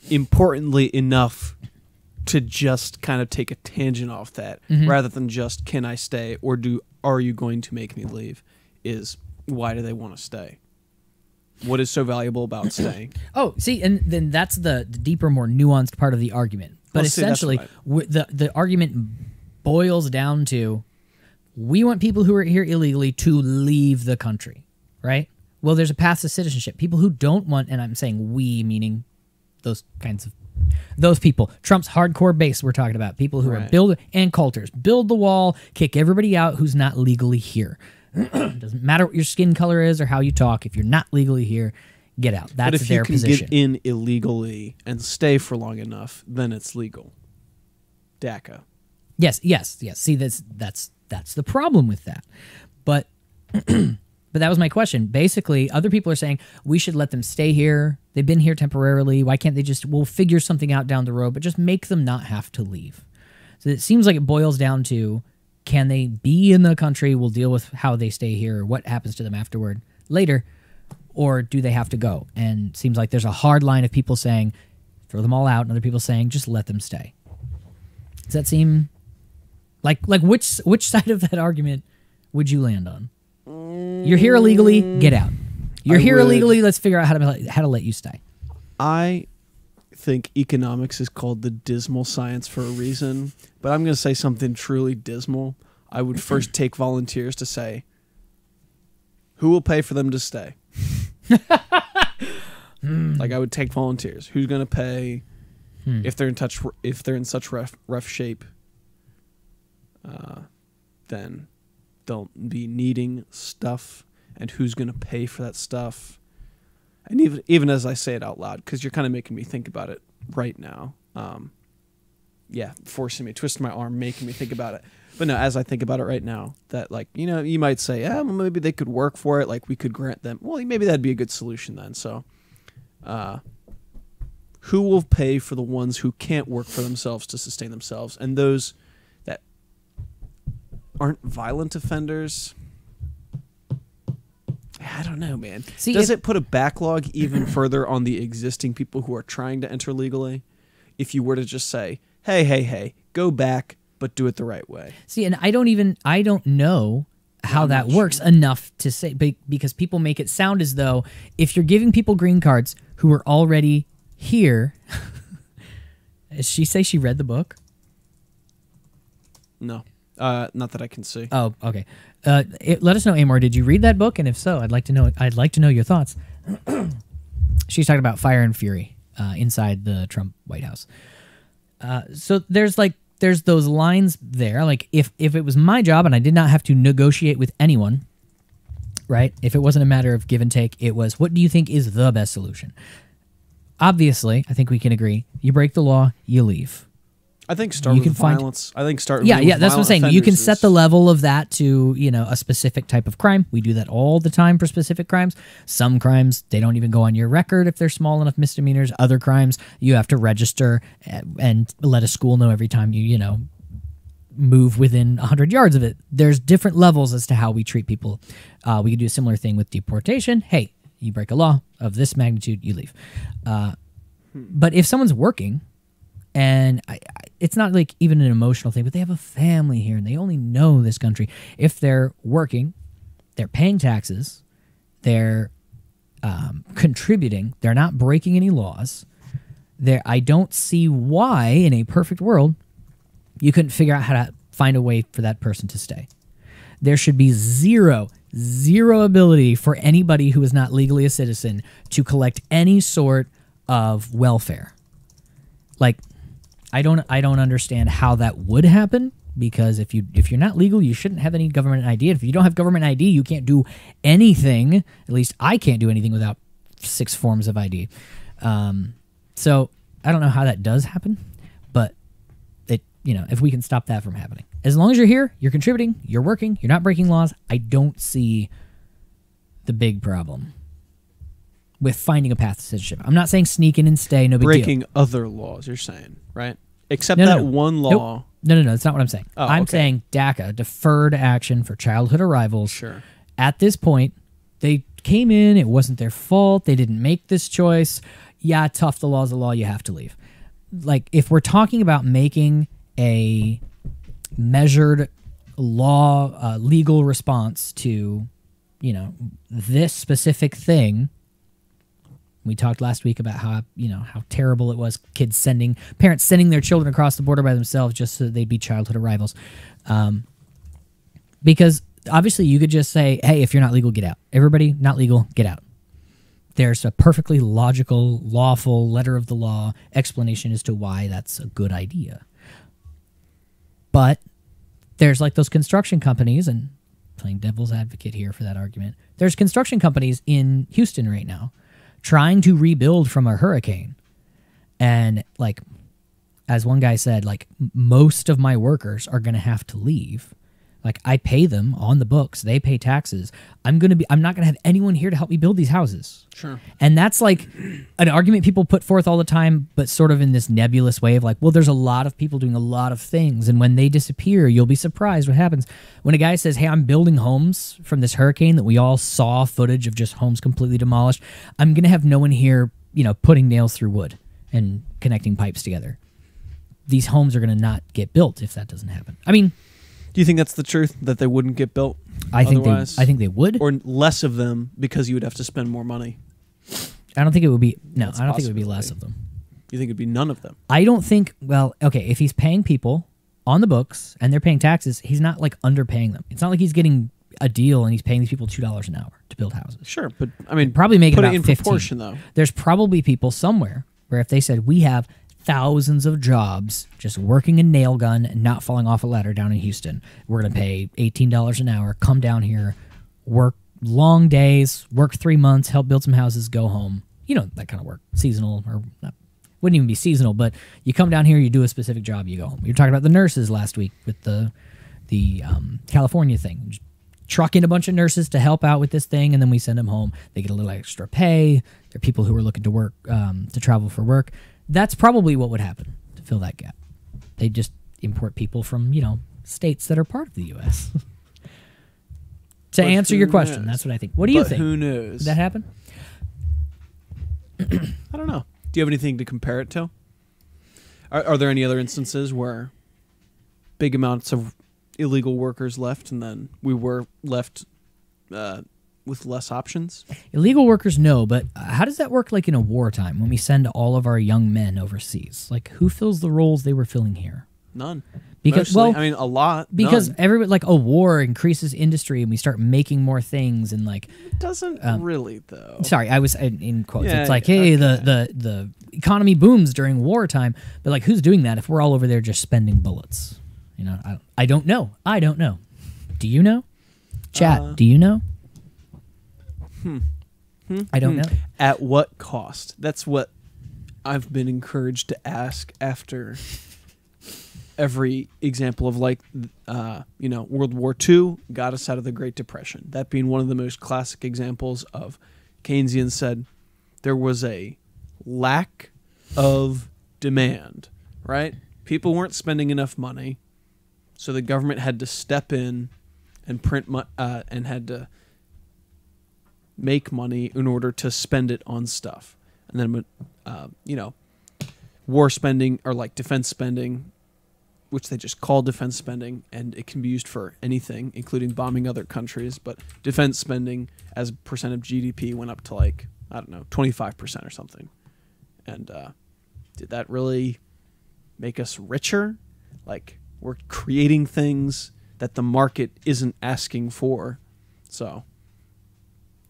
importantly enough to just kind of take a tangent off that, rather than just can I stay or are you going to make me leave, is why do they want to stay? What is so valuable about staying? Oh, see, and then that's the deeper, more nuanced part of the argument. But Well, see, that's essentially, what the argument boils down to, we want people who are here illegally to leave the country, right? Well, there's a path to citizenship. People who don't want, and I'm saying we, meaning those people. Trump's hardcore base we're talking about. People who are and culters. Build the wall, kick everybody out who's not legally here. Doesn't matter what your skin color is or how you talk. If you're not legally here, get out. That's but if their you can position. get in illegally and stay for long enough, then it's legal. DACA. Yes. See, that's the problem with that. But But that was my question. Basically, other people are saying we should let them stay here. They've been here temporarily. Why can't they just, we'll figure something out down the road, but just make them not have to leave. So it seems like it boils down to, can they be in the country? We'll deal with how they stay here or what happens to them afterward later. Or do they have to go? And it seems like there's a hard line of people saying, throw them all out, and other people saying, just let them stay. Does that seem like which side of that argument would you land on? You're here illegally, get out. You're here illegally, let's figure out how to let you stay. I think economics is called the dismal science for a reason, but I'm going to say something truly dismal. I would first take volunteers to say, who will pay for them to stay? Like, I would take volunteers. Who's going to pay if they're in such rough shape? Then they'll be needing stuff, and who's going to pay for that stuff? And even as I say it out loud, because you're kind of making me think about it right now. Forcing me, twisting my arm, making me think about it. But no, as I think about it right now, that, like, you know, you might say, well, maybe they could work for it. Like, we could grant them. Well, maybe that'd be a good solution then. So, who will pay for the ones who can't work for themselves to sustain themselves? And those that aren't violent offenders, I don't know, man. Does it put a backlog even further on the existing people who are trying to enter legally? If you were to just say, hey, go back, but do it the right way. See, and I don't know how that works enough to say, because people make it sound as though if you're giving people green cards who are already here, does she say she read the book? No. Not that I can see. Oh, okay. Let us know, Amor. Did you read that book? And if so, I'd like to know your thoughts. She's talking about Fire and Fury inside the Trump White House. So there's those lines there. Like, if it was my job and I did not have to negotiate with anyone, right? If it wasn't a matter of give and take, it was, what do you think is the best solution? Obviously, I think we can agree. You break the law, you leave. I think start with violence. That's what I'm saying. You can set the level of that to, a specific type of crime. We do that all the time for specific crimes. Some crimes, they don't even go on your record if they're small enough misdemeanors. Other crimes, you have to register and let a school know every time you move within 100 yards of it. There's different levels as to how we treat people. We could do a similar thing with deportation. Hey, you break a law of this magnitude, you leave. But if someone's working, and it's not like even an emotional thing, but they have a family here and they only know this country. If they're working, they're paying taxes, they're contributing, they're not breaking any laws. I don't see why, in a perfect world, you couldn't figure out how to find a way for that person to stay. There should be zero ability for anybody who is not legally a citizen to collect any sort of welfare. Like, I don't understand how that would happen, because if you're not legal, you shouldn't have any government ID. If you don't have government ID, you can't do anything. At least I can't do anything without 6 forms of ID. So I don't know how that does happen, but if we can stop that from happening, as long as you're here, you're contributing, you're working, you're not breaking laws, I don't see the big problem with finding a path to citizenship. I'm not saying sneak in and stay, no big deal. Breaking other laws, you're saying, right? Except one law. Nope. No, that's not what I'm saying. Oh, I'm saying DACA, Deferred Action for Childhood Arrivals. Sure. At this point, they came in, it wasn't their fault, they didn't make this choice. Yeah, tough, the law's the law, you have to leave. Like, if we're talking about making a measured legal response to, this specific thing. We talked last week about how terrible it was, parents sending their children across the border by themselves just so that they'd be childhood arrivals. Because obviously you could just say, hey, if you're not legal, get out. Everybody not legal, get out. There's a perfectly logical, lawful, letter of the law explanation as to why that's a good idea. But there's like those construction companies, and playing devil's advocate here for that argument, there's construction companies in Houston right now trying to rebuild from a hurricane. And like, as one guy said, like, most of my workers are going to have to leave. Like I pay them on the books, they pay taxes. I'm not gonna have anyone here to help me build these houses. Sure. And that's like an argument people put forth all the time, but sort of in this nebulous way of like, well, there's a lot of people doing a lot of things, and when they disappear, you'll be surprised what happens. When a guy says, hey, I'm building homes from this hurricane that we all saw footage of just homes completely demolished, I'm gonna have no one here, putting nails through wood and connecting pipes together. These homes are gonna not get built if that doesn't happen. I mean, Do you think that's the truth, that they wouldn't get built? I think otherwise? they would. Or less of them because you would have to spend more money. I don't think it would be. No, That's I don't think it would be possible, less of them. You think it'd be none of them? I don't think. Well, okay, if he's paying people on the books and they're paying taxes, he's not like underpaying them. It's not like he's getting a deal and he's paying these people $2 an hour to build houses. Sure, but I mean, Probably making put about it in 15. proportion though. There's probably people somewhere where if they said we have thousands of jobs just working a nail gun and not falling off a ladder down in Houston, we're going to pay $18 an hour, come down here, work long days, work 3 months, help build some houses, go home. That kind of work. Seasonal, or not, wouldn't even be seasonal, but you come down here, you do a specific job, you go home. You were talking about the nurses last week with the California thing. Just truck in a bunch of nurses to help out with this thing, and then we send them home. They get a little extra pay. There are people who are looking to work, to travel for work. That's probably what would happen to fill that gap. They just import people from, states that are part of the U.S. To But answer who your question, knows? that's what I think. What do you But think? who knows? Did that happen? I don't know. Do you have anything to compare it to? Are there any other instances where big amounts of illegal workers left and then we were left with less options? Illegal workers, no, but how does that work like in a wartime when we send all of our young men overseas? Like, who fills the roles they were filling here? None. Because, Mostly. well, I mean, a lot. Because none. everybody, like, a war increases industry and we start making more things and, like... It doesn't really, though. Sorry, I was in quotes. Yeah, it's like, yeah, hey, okay. the economy booms during wartime, but, like, who's doing that if we're all over there just spending bullets? I don't know. I don't know. Do you know? Chat, do you know? I don't know. At what cost? That's what I've been encouraged to ask after every example of World War II got us out of the Great Depression. That being one of the most classic examples of Keynesians said there was a lack of demand, right? People weren't spending enough money, so the government had to step in and print and had to make money in order to spend it on stuff. And then, war spending or like defense spending, which they just call defense spending, and it can be used for anything, including bombing other countries. But defense spending as a percent of GDP went up to 25% or something. And did that really make us richer? Like, we're creating things that the market isn't asking for. So,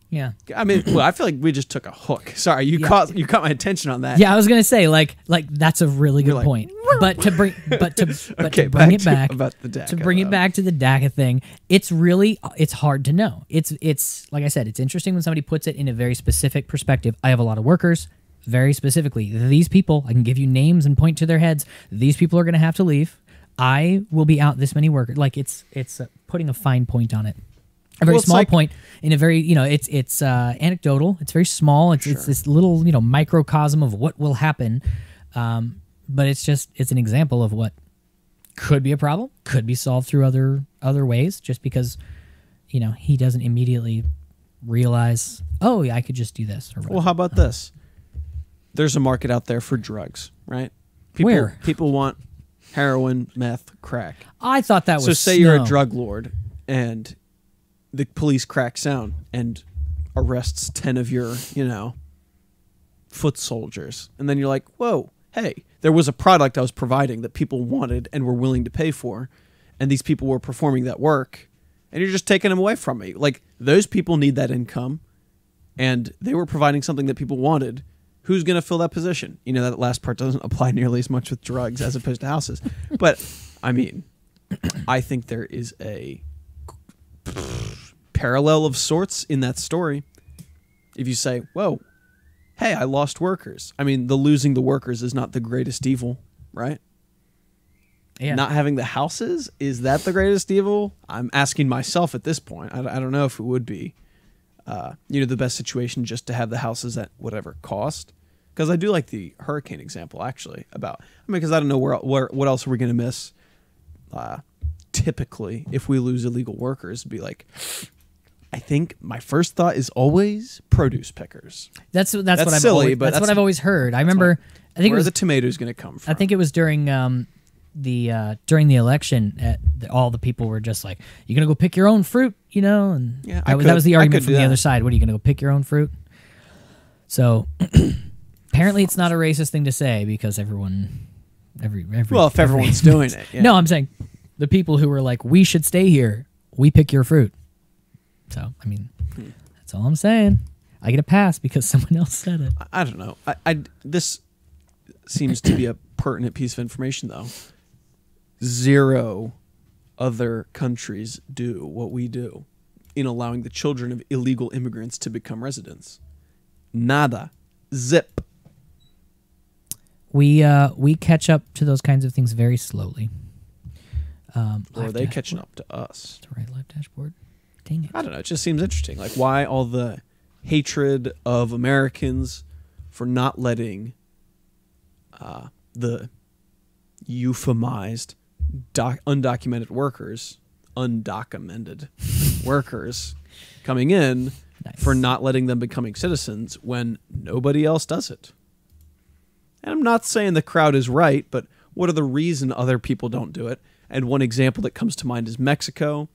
Yeah. I mean, I feel like we just took a hook. Sorry, you caught my attention on that. Yeah, I was gonna say like that's a really good like, point. But to bring Okay, to bring it back about the DACA, to bring it though. back to the DACA thing, it's hard to know. It's like I said, it's interesting when somebody puts it in a very specific perspective. I have a lot of workers, very specifically. These people, I can give you names and point to their heads. These people are gonna have to leave. I will be out this many workers. Like it's putting a fine point on it. A very Well, it's small like- point in a very, it's anecdotal. It's very small. It's this little, microcosm of what will happen. But it's an example of what could be a problem, could be solved through other ways, just because, he doesn't immediately realize, oh, yeah, I could just do this. Or whatever. Well, how about this? There's a market out there for drugs, right? Where? People want heroin, meth, crack. I thought that was So say you're a snow. drug lord and the police cracks down and arrests 10 of your, foot soldiers. And then you're like, whoa, hey, there was a product I was providing that people wanted and were willing to pay for. And these people were performing that work. And you're just taking them away from me. Like, those people need that income. And they were providing something that people wanted. Who's going to fill that position? That last part doesn't apply nearly as much with drugs as opposed to houses. But, I mean, I think there is a parallel of sorts in that story. If you say, whoa, hey, I lost workers. I mean, losing the workers is not the greatest evil, right? Yeah. Not having the houses, is that the greatest evil? I'm asking myself at this point. I don't know if it would be, the best situation just to have the houses at whatever cost. Because I do like the hurricane example, actually. Because I don't know what else are we going to miss. Typically, if we lose illegal workers, it'd be like, I think my first thought is always produce pickers. That's what I've silly, always, but that's what I've always heard. I remember. I think it Where are was the tomatoes going to come from? I think it was during during the election. All the people were just like, "You're gonna go pick your own fruit," And Yeah, that was the argument from the do other that. side. What are you gonna go pick your own fruit? So apparently, it's not a racist thing to say because everyone, if everyone's doing it. Yeah. No, I'm saying the people who were like, "We should stay here. We pick your fruit." So I mean, that's all I'm saying. I get a pass because someone else said it. I don't know. This seems to be a pertinent piece of information, though. 0 other countries do what we do in allowing the children of illegal immigrants to become residents. Nada. Zip. We catch up to those kinds of things very slowly. Or are Live they dashboard. catching up to us? To right live dashboard. Dang it. I don't know. It just seems interesting. Like, why all the hatred of Americans for not letting the euphemized undocumented workers coming in Nice. for not letting them becoming citizens when nobody else does it. And I'm not saying the crowd is right, but what are the reason other people don't do it? And one example that comes to mind is Mexico.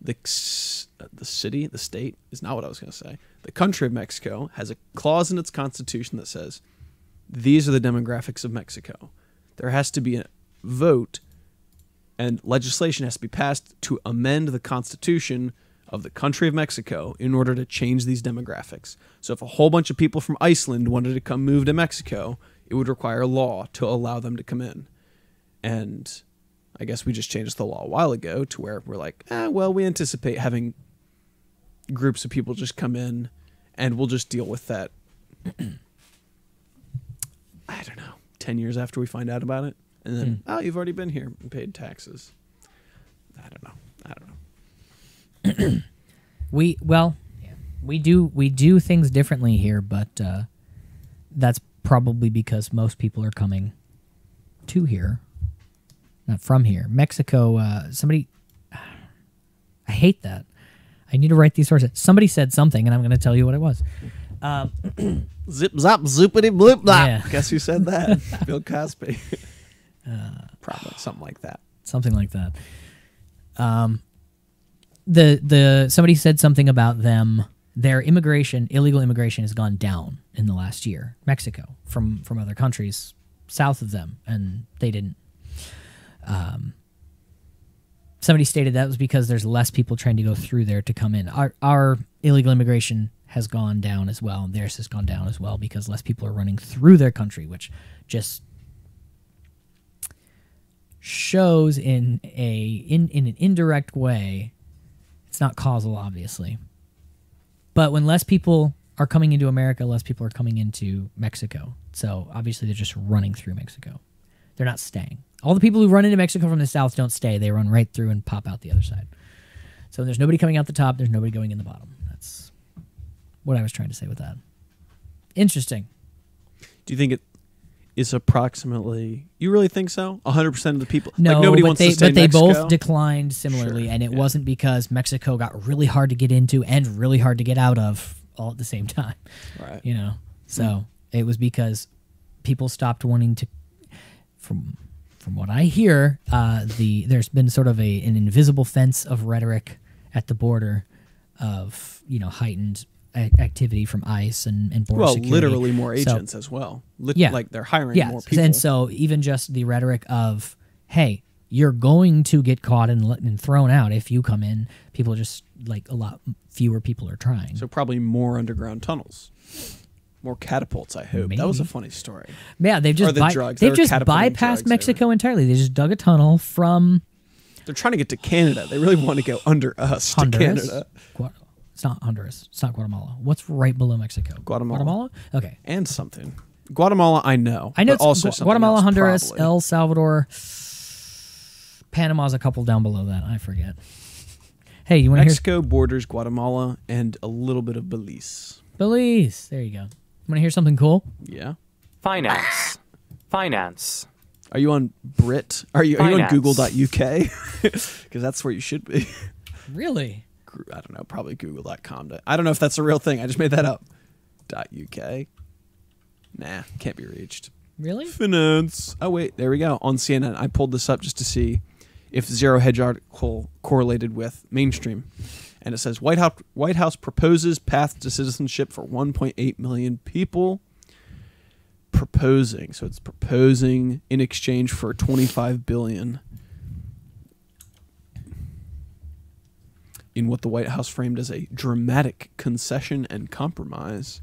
The state is not what I was going to say. The country of Mexico has a clause in its constitution that says, these are the demographics of Mexico. There has to be a vote and legislation has to be passed to amend the constitution of the country of Mexico in order to change these demographics. So if a whole bunch of people from Iceland wanted to come move to Mexico, it would require law to allow them to come in. And I guess we just changed the law a while ago to where we're like, we anticipate having groups of people just come in and we'll just deal with that. I don't know, 10 years after we find out about it. And then, you've already been here and paid taxes. I don't know. We do things differently here, but that's probably because most people are coming to here, not from here. Mexico, somebody, I hate that. I need to write these sources. Somebody said something, and I'm going to tell you what it was. Zip, zop, zoopity, bloop, blop. Yeah. Guess who said that? Bill Cosby. Probably something like that. Something like that. Somebody said something about them. Their illegal immigration has gone down in the last year. Mexico from other countries south of them, and they didn't. Somebody stated that was because there's less people trying to go through there to come in. Our illegal immigration has gone down as well, and theirs has gone down as well because less people are running through their country, which just shows in an indirect way. It's not causal, obviously. But when less people are coming into America, less people are coming into Mexico. So obviously they're just running through Mexico. They're not staying. All the people who run into Mexico from the south don't stay. They run right through and pop out the other side. So there's nobody coming out the top. There's nobody going in the bottom. That's what I was trying to say with that. Interesting. Do you think it is approximately? You really think so? 100% of the people? No, like nobody but wants they, to stay but in they Mexico? both declined similarly, Sure, and it yeah. wasn't because Mexico got really hard to get into and really hard to get out of all at the same time. Right. So it was because people stopped wanting to. From what I hear, there's been sort of an invisible fence of rhetoric at the border of heightened activity from ICE and border security. Literally more So- agents as well. Yeah. Like they're hiring more people. And so even just the rhetoric of, hey, you're going to get caught and thrown out if you come in, people just, like, a lot fewer people are trying. So probably more underground tunnels. More catapults, I hope. That was a Maybe. funny story. Yeah, they've just, Or the drugs. They they've were just catapulting bypassed drugs Mexico entirely. They just dug a tunnel from They're trying to get to Canada. They really want to go under us Honduras. to Canada. It's not Honduras. It's not Guatemala. What's right below Mexico? Guatemala. Okay. And something. Guatemala, I know. I know but it's also something Guatemala, else, Honduras, probably. El Salvador. Panama's a couple down below that. I forget. Hey, you want to hear Mexico borders Guatemala and a little bit of Belize. Belize? There you go. Want to hear something cool? Yeah. Finance. Finance. Are you on Brit? Are you on Finance. Google.uk? Because that's where you should be. Really? I don't know. Probably Google.com. I don't know if that's a real thing. I just made that up. .uk. Nah, can't be reached. Really? Finance. Oh wait, there we go. On CNN, I pulled this up just to see if Zero Hedge article correlated with mainstream, and it says White House proposes path to citizenship for 1.8 million people. Proposing, so it's proposing in exchange for 25 billion in what the White House framed as a dramatic concession and compromise.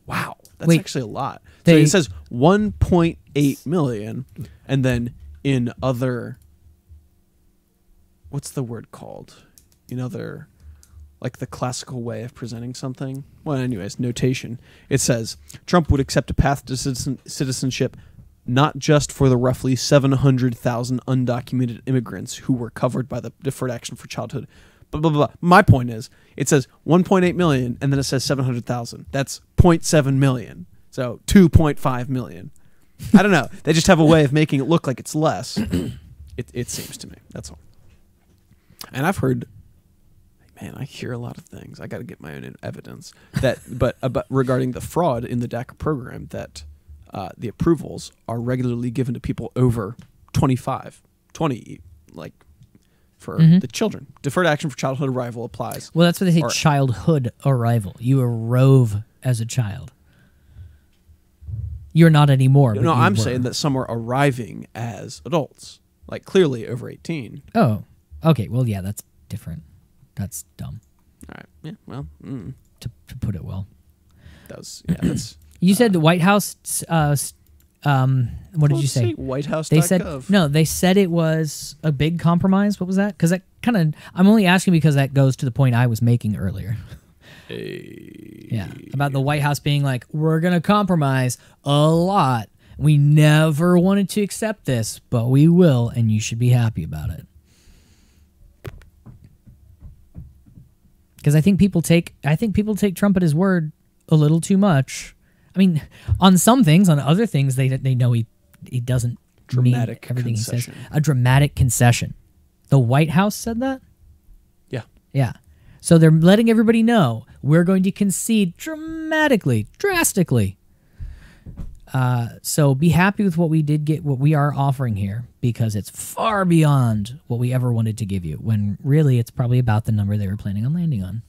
Wow, that's Wait, actually a lot. So they- it says 1.8 million, and then in other, what's the word called? In other, like the classical way of presenting something. Well, anyways, notation. It says Trump would accept a path to citizenship not just for the roughly 700,000 undocumented immigrants who were covered by the Deferred Action for Childhood. Blah, blah, blah. My point is, it says 1.8 million, and then it says 700,000. That's 0.7 million. So 2.5 million. I don't know. They just have a way of making it look like it's less. It seems to me. That's all. And I've heard, man, I hear a lot of things. I got to get my own evidence. But regarding the fraud in the DACA program, that the approvals are regularly given to people over 25, 20, like for the children. Deferred Action for Childhood Arrival applies. Well, that's what they say, Or- childhood arrival. You arose as a child. You're not anymore. but No, you I'm were. saying that some are arriving as adults, like clearly over 18. Oh, okay. Well, yeah, that's different. That's dumb, All right. Yeah. Well, to put it well. that's. You said the White House. What did you say? Whitehouse.gov. They said no. They said it was a big compromise. What was that? Because that kind of. I'm only asking because that goes to the point I was making earlier. Yeah, about the White House being like, we're gonna compromise a lot. We never wanted to accept this, but we will, and you should be happy about it. Because I think people take Trump at his word a little too much. I mean, on some things, on other things, they know he doesn't Dramatic mean everything concession. he says. A dramatic concession. The White House said that? Yeah. Yeah. So they're letting everybody know we're going to concede drastically. So be happy with what we did get, what we are offering here, because it's far beyond what we ever wanted to give you. When really, it's probably about the number they were planning on landing on.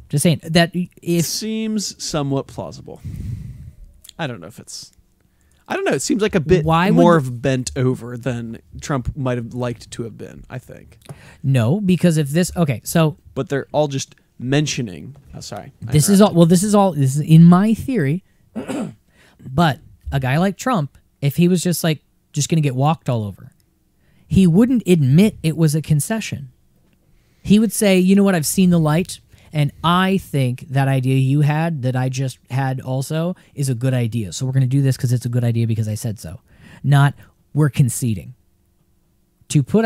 Just saying that It if seems somewhat plausible. I don't know if it's. I don't know. It seems like a bit Why would more the- of bent over than Trump might have liked to have been, I think. no, because if this so But they're all just mentioning. Oh, sorry. this is all. Well, this is in my theory. But a guy like Trump, if he was just going to get walked all over, he wouldn't admit it was a concession. He would say, you know what, I've seen the light, and I think that idea you had, that I just had also, is a good idea. So we're going to do this because it's a good idea because I said so. Not, we're conceding. For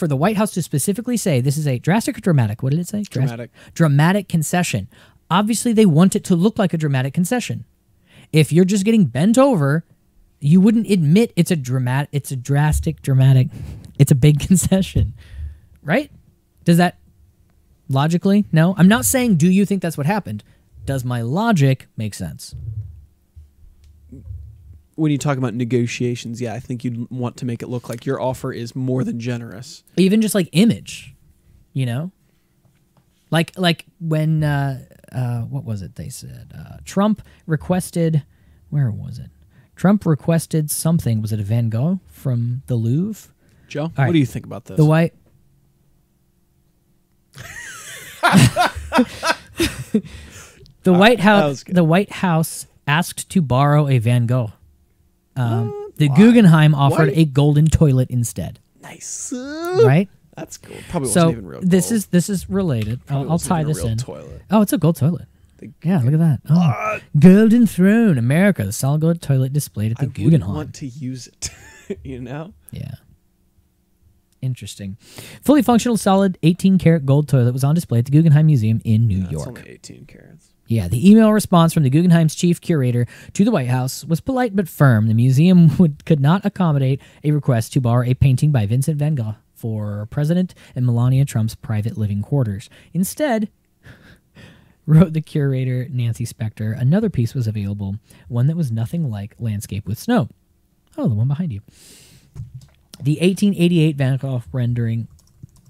the White House to specifically say this is a drastic or dramatic, what did it say? Dramatic. Dramatic concession. Obviously, they want it to look like a dramatic concession. If you're just getting bent over, you wouldn't admit it's a drastic, dramatic, it's a big concession, right? Does that logically? No, I'm not saying. Do you think that's what happened? Does my logic make sense? When you talk about negotiations, yeah, I think you'd want to make it look like your offer is more than generous. Even just like image, you know, like when what was it they said? Trump requested, where was it? Trump requested something. Was it a Van Gogh from the Louvre? Joe, right. what do you think about this? The White. The White House. was good. The White House asked to borrow a Van Gogh. The Guggenheim offered Why? a golden toilet instead. Nice. Right. That's cool. Probably So wasn't even real. this gold. is related. Probably I'll wasn't tie even a this real in. Toilet. Oh, it's a gold toilet. Yeah, look at that. Oh, Golden Throne, America. The solid gold toilet displayed at the I wouldn't Guggenheim. want to use it. You know? Yeah. Interesting. Fully functional, solid 18-karat gold toilet was on display at the Guggenheim Museum in New That's York. only 18 carats. Yeah, the email response from the Guggenheim's chief curator to the White House was polite but firm. The museum could not accommodate a request to borrow a painting by Vincent van Gogh for President and Melania Trump's private living quarters. Instead, wrote the curator Nancy Spector, another piece was available, one that was nothing like Landscape with Snow. Oh, the one behind you. The 1888 Van Gogh rendering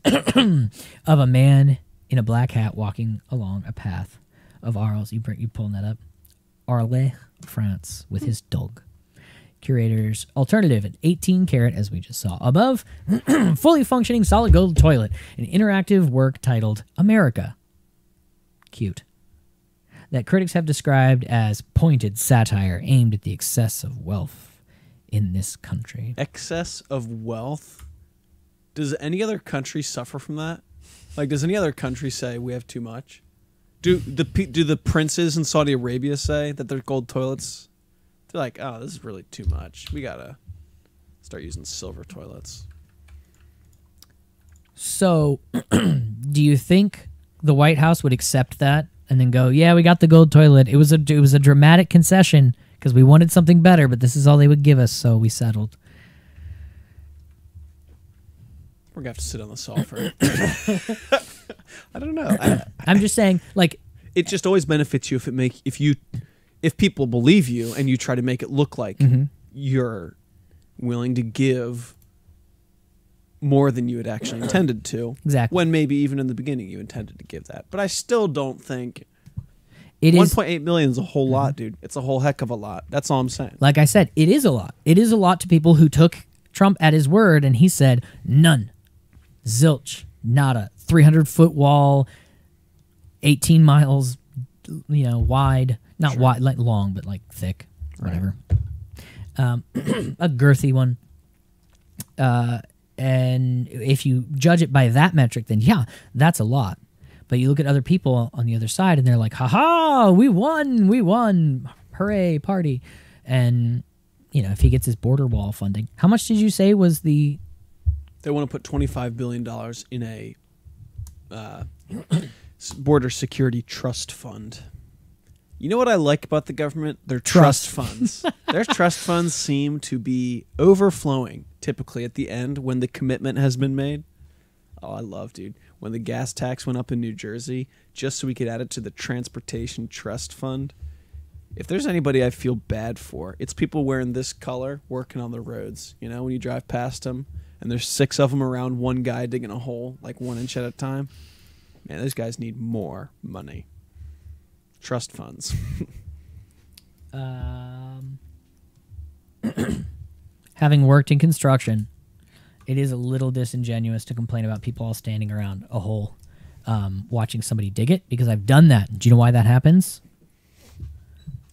of a man in a black hat walking along a path of Arles. You pulling that up? Arles, France, with his dog. Curator's alternative, an 18-karat, as we just saw above, fully functioning solid gold toilet, an interactive work titled America. Cute. That critics have described as pointed satire aimed at the excess of wealth in this country. Excess of wealth? Does any other country suffer from that? Like, does any other country say we have too much? Do the princes in Saudi Arabia say that their gold toilets? They're like, oh, this is really too much. We gotta start using silver toilets. So, do you think the White House would accept that and then go, "Yeah, we got the gold toilet. It was a dramatic concession because we wanted something better, but this is all they would give us, so we settled." We're gonna have to sit on the sofa. I don't know. I'm just saying, like, It just always benefits you if people believe you and you try to make it look like you're willing to give more than you had actually intended to. Exactly. When maybe even in the beginning you intended to give that. But I still don't think it is 1.8 million is a whole lot, dude. It's a whole heck of a lot. That's all I'm saying. like I said, it is a lot. It is a lot to people who took Trump at his word and he said none, zilch, nada, 300-foot wall, 18 miles, wide, not wide, like long, but like thick, whatever. A girthy one. And if you judge it by that metric, then yeah, that's a lot. But you look at other people on the other side and they're like, haha, we won, hooray, party. And, if he gets his border wall funding, how much did you say was the... They want to put $25 billion in a border security trust fund. You know what I like about the government? Their trust funds. Their trust funds seem to be overflowing, typically at the end when the commitment has been made. Oh, I love, dude. When the gas tax went up in New Jersey, just so we could add it to the transportation trust fund. If there's anybody I feel bad for, it's people wearing this color working on the roads. When you drive past them and there's 6 of them around one guy digging a hole like 1 inch at a time. Man, those guys need more money. Trust funds. Having worked in construction, it is a little disingenuous to complain about people all standing around a hole watching somebody dig it, because I've done that. Do you know why that happens?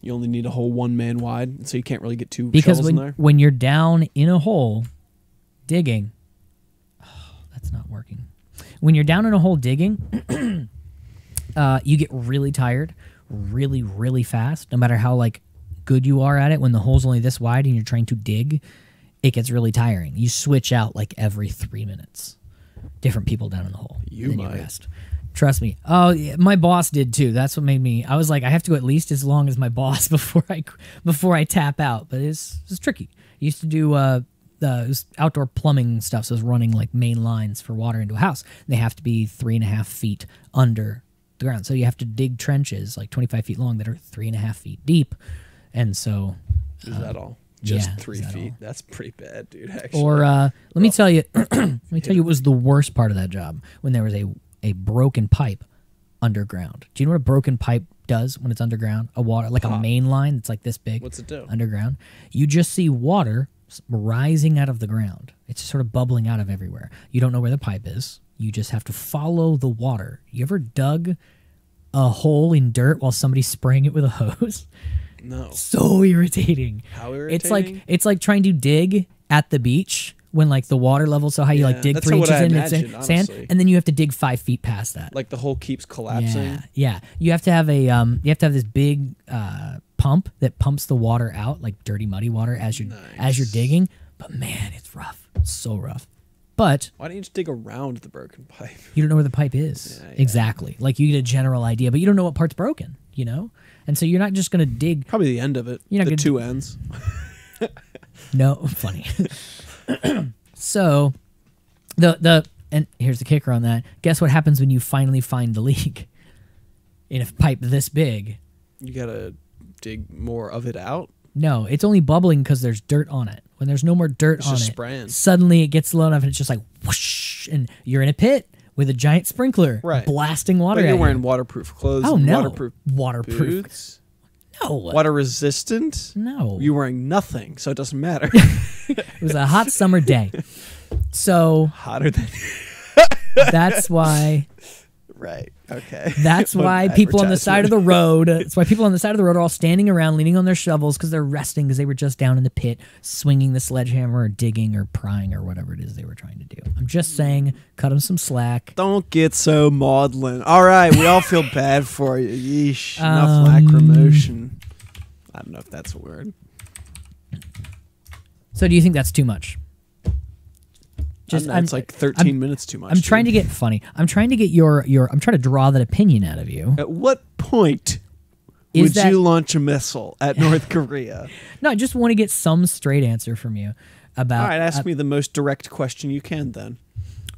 You only need a hole 1 man wide, so you can't really get 2 because shovels in there. when you're down in a hole digging, that's not working. When you're down in a hole digging, you get really tired really, really fast. No matter how good you are at it, when the hole's only this wide and you're trying to dig, it gets really tiring. You switch out every 3 minutes. Different people down in the hole. You then might. You rest. Trust me. Oh, yeah, my boss did too. That's what made me. I was like, I have to go at least as long as my boss before I tap out. But it's tricky. I used to do it was outdoor plumbing stuff, so I was running main lines for water into a house. They have to be 3.5 feet under the ground, so you have to dig trenches 25 feet long that are 3.5 feet deep, and so. Is that all? Just yeah, 3 is that feet. all? That's pretty bad, dude. Actually. Or let me tell you, it was the worst part of that job when there was a broken pipe underground. Do you know what a broken pipe does when it's underground? A main line that's this big. What's it do? Underground. You just see water rising out of the ground. It's sort of bubbling out of everywhere. You don't know where the pipe is. You just have to follow the water. You ever dug a hole in dirt while somebody's spraying it with a hose? No. So irritating. How irritating? It's like trying to dig at the beach when like the water level's so high, you like Yeah, dig that's 3 what inches I in, it's imagined, sand, honestly. and then you have to dig 5 feet past that. Like the hole keeps collapsing. Yeah. You have to have this big pump that pumps the water out, like dirty, muddy water as you're digging. But man, it's rough. It's so rough. But Why don't you just dig around the broken pipe? you don't know where the pipe is. Yeah. Exactly. Like you get a general idea, but you don't know what part's broken, you know? And so you're not just going to dig. Probably the end of it. You're not The gonna- 2 ends. No, funny. So and here's the kicker on that. Guess what happens when you finally find the leak in a pipe this big? You gotta dig more of it out. No, it's only bubbling because there's dirt on it. When there's no more dirt It's on just it, spraying. suddenly it gets low enough and it's just like whoosh, and you're in a pit with a giant sprinkler Right. blasting water But at you're you. wearing waterproof clothes. Oh and no, waterproof boots. No, Water resistant. no. You're wearing nothing, so it doesn't matter. It was a hot summer day, so Hotter than that's why. right. Okay. That's why people on the side of the road. That's why people on the side of the road are all standing around, leaning on their shovels because they're resting because they were just down in the pit, swinging the sledgehammer or digging or prying or whatever it is they were trying to do. I'm just saying, cut them some slack. Don't get so maudlin. All right, we all feel bad for you. Yeesh. Enough lacrimotion. I don't know if that's a word. So, do you think that's too much? It's like 13 minutes too much. I'm trying to get funny. I'm trying to get your. I'm trying to draw that opinion out of you. At what point Is would that- you launch a missile at North Korea? No, I just want to get some straight answer from you about. All right, ask me the most direct question you can then.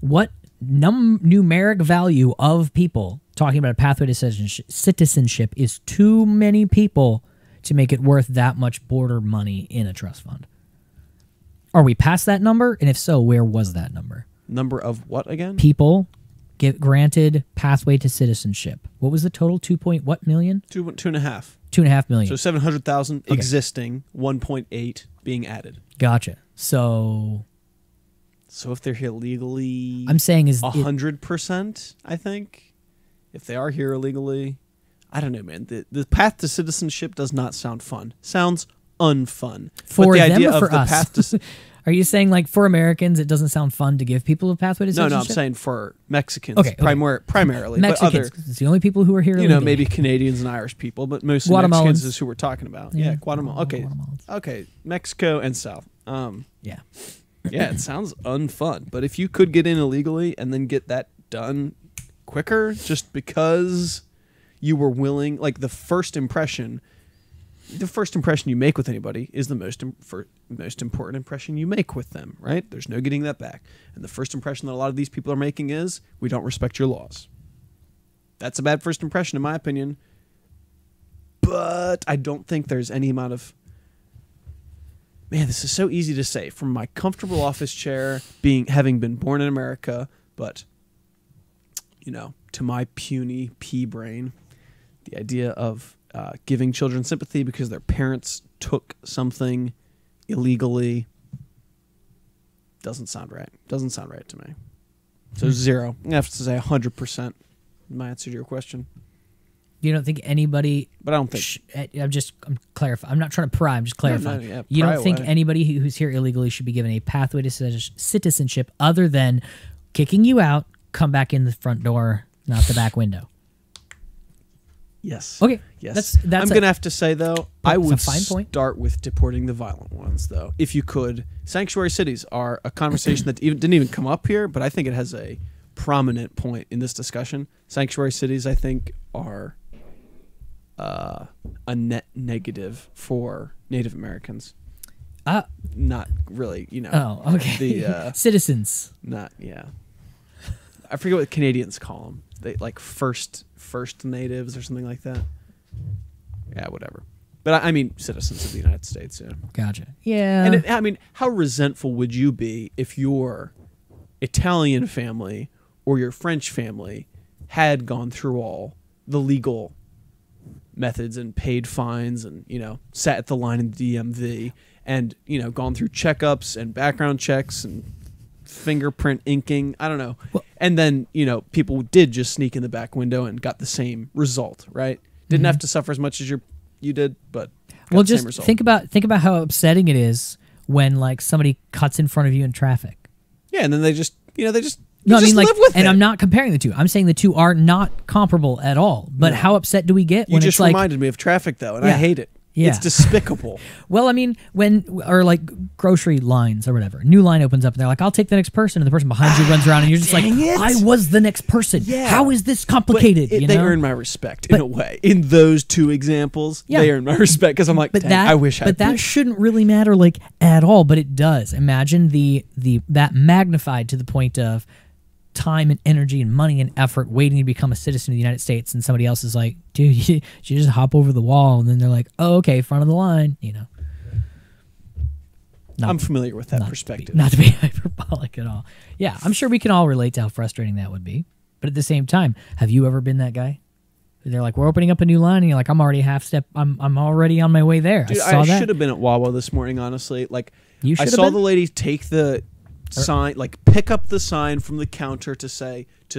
What numeric value of people talking about a pathway to citizenship is too many people to make it worth that much border money in a trust fund? Are we past that number? And if so, where was that number? Number of what again? People get granted pathway to citizenship. What was the total? What million? 2.5. 2.5 million. So 700,000 existing, 1.8 being added. Gotcha. So So if they're here legally, I'm saying is 100%, I think. If they are here illegally, I don't know, man. The path to citizenship does not sound fun. Sounds unfun. for but the them idea or of for the us? path to Are you saying like for Americans it doesn't sound fun to give people a pathway to no, citizenship? I'm saying for Mexicans, Okay. primarily, Mexicans. but other, 'Cause it's the only people who are here. you know, illegally. maybe Canadians and Irish people, but mostly Guatemalans. Mexicans is who we're talking about. Yeah, Yeah, Guatemala. Okay, Guatemalans. okay, Mexico and South. Yeah. Yeah, it sounds unfun. But if you could get in illegally and then get that done quicker, just because you were willing, like the first impression you make with anybody is the most important impression you make with them, right? There's no getting that back. And the first impression that a lot of these people are making is, we don't respect your laws. That's a bad first impression, in my opinion. But I don't think there's any amount of... Man, this is so easy to say from my comfortable office chair, having been born in America, but, you know, to my puny pea brain, the idea of giving children sympathy because their parents took something illegally doesn't sound right. Doesn't sound right to me. So 0. I'm going to have to say 100% my answer to your question. You don't think anybody? But I don't think... I'm clarifying. I'm not trying to pry. I'm just clarifying. yeah, you pry don't think away. anybody who's here illegally should be given a pathway to citizenship other than kicking you out, come back in the front door, not the back window? Yes. Okay. Yes. That's I'm going to have to say, though, I That's a would fine point. start with deporting the violent ones, though, if you could. Sanctuary cities are a conversation that didn't even come up here, but I think it has a prominent point in this discussion. Sanctuary cities, I think, are a net negative for Native Americans. Not really, you know. Oh, okay. The Citizens. not, yeah. I forget what Canadians call them. They like first natives or something like that. Yeah, whatever. But I mean, citizens of the United States. Yeah. Gotcha. Yeah. And I mean, how resentful would you be if your Italian family or your French family had gone through all the legal methods and paid fines and, you know, sat at the line in the DMV and, you know, gone through checkups and background checks and fingerprint inking, I don't know. Well, and then, you know, people did just sneak in the back window and got the same result, right? Didn't have to suffer as much as you did, but got well, the same just result. think about how upsetting it is when like somebody cuts in front of you in traffic. Yeah, and then they just No, I just mean like, live with and it. I'm not comparing the two. I'm saying the two are not comparable at all. But how upset do we get You when just it's like, reminded me of traffic though, and I Yeah. hate it. Yeah. It's despicable. well, I mean, or like grocery lines or whatever, new line opens up and they're like, I'll take the next person, and the person behind you runs around and you're just like, Dang it. I was the next person. Yeah. How is this But complicated? they you know? earn my respect in a way. In those two examples, Yeah. they earn my respect because I'm like, But dang, that I wish I. But that shouldn't really matter like at all. But it does. Imagine that magnified to the point of time and energy and money and effort waiting to become a citizen of the United States, and somebody else is like, dude, you just hop over the wall, and then they're like, oh, okay, front of the line, you know. I'm familiar with that Not to be- perspective. Not to be hyperbolic at all. Yeah, I'm sure we can all relate to how frustrating that would be. But at the same time, have you ever been that guy? They're like, we're opening up a new line, and you're like, I'm already I'm already on my way there. Dude, I saw that. should have been at Wawa this morning, honestly. Like, You I should have saw been? the lady take the sign, like pick up the sign from the counter to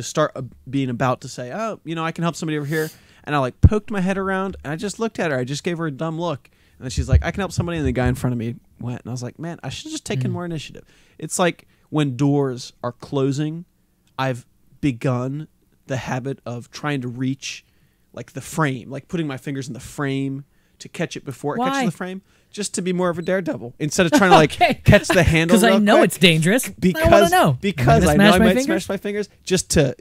start being about to say, oh, I can help somebody over here. And I like poked my head around and I just looked at her. I just gave her a dumb look. And then she's like, I can help somebody. And the guy in front of me went. And I was like, man, I should have just taken more initiative. It's like when doors are closing, I've begun the habit of trying to reach like the frame, like putting my fingers in the frame to catch it before it Why? catches the frame, just to be more of a daredevil instead of trying to like Okay. catch the handle. Because I real know quick. it's dangerous. I want Because to know. because Am I gonna know smash I my might fingers? smash my fingers just to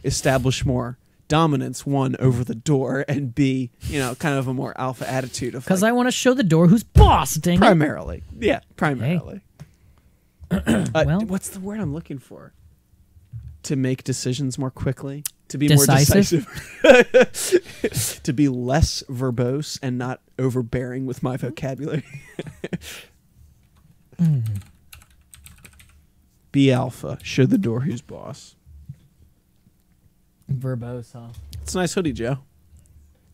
establish more dominance, one over the door, and b kind of a more alpha attitude of Because like, I want to show the door who's boss. Dang it. primarily primarily. Well- what's the word I'm looking for? To make decisions more quickly, to be Decisive? more decisive, to be less verbose and not overbearing with my vocabulary. Be alpha. Show the door who's boss. Verbose, huh? It's a nice hoodie, Joe.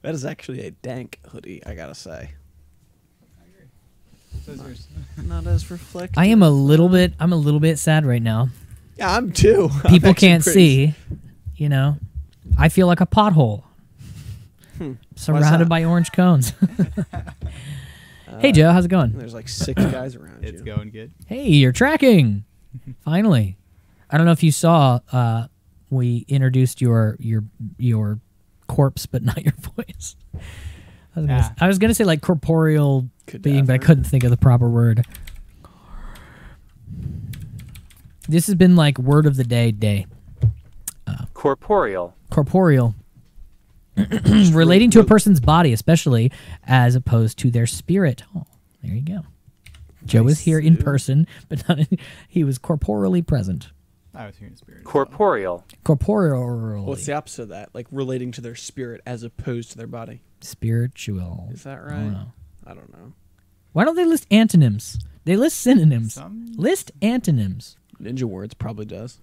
That is actually a dank hoodie, I gotta say. Not as reflective. I'm a little bit sad right now. Yeah, I'm too. I'm People actually can't pretty- see, I feel like a pothole. Surrounded that? by orange cones. Hey Joe, how's it going? There's like 6 guys around It's you. going good. Hey, you're tracking. Finally. I don't know if you saw we introduced your corpse but not your voice. I was gonna say like corporeal being, but I Cadaver. couldn't think of the proper word. This has been like word of the day. Corporeal. Corporeal. Relating to a person's body, especially as opposed to their spirit. Oh, there you go. Joe is here in dude. person, but not he was corporally present. I was here in spirit. as well. Corporeal. Corporeal. What's the opposite of that? Like relating to their spirit as opposed to their body. Spiritual. Is that I right? don't know. I don't know. Why don't they list antonyms? They list synonyms. Some- List antonyms. Ninja Words probably does.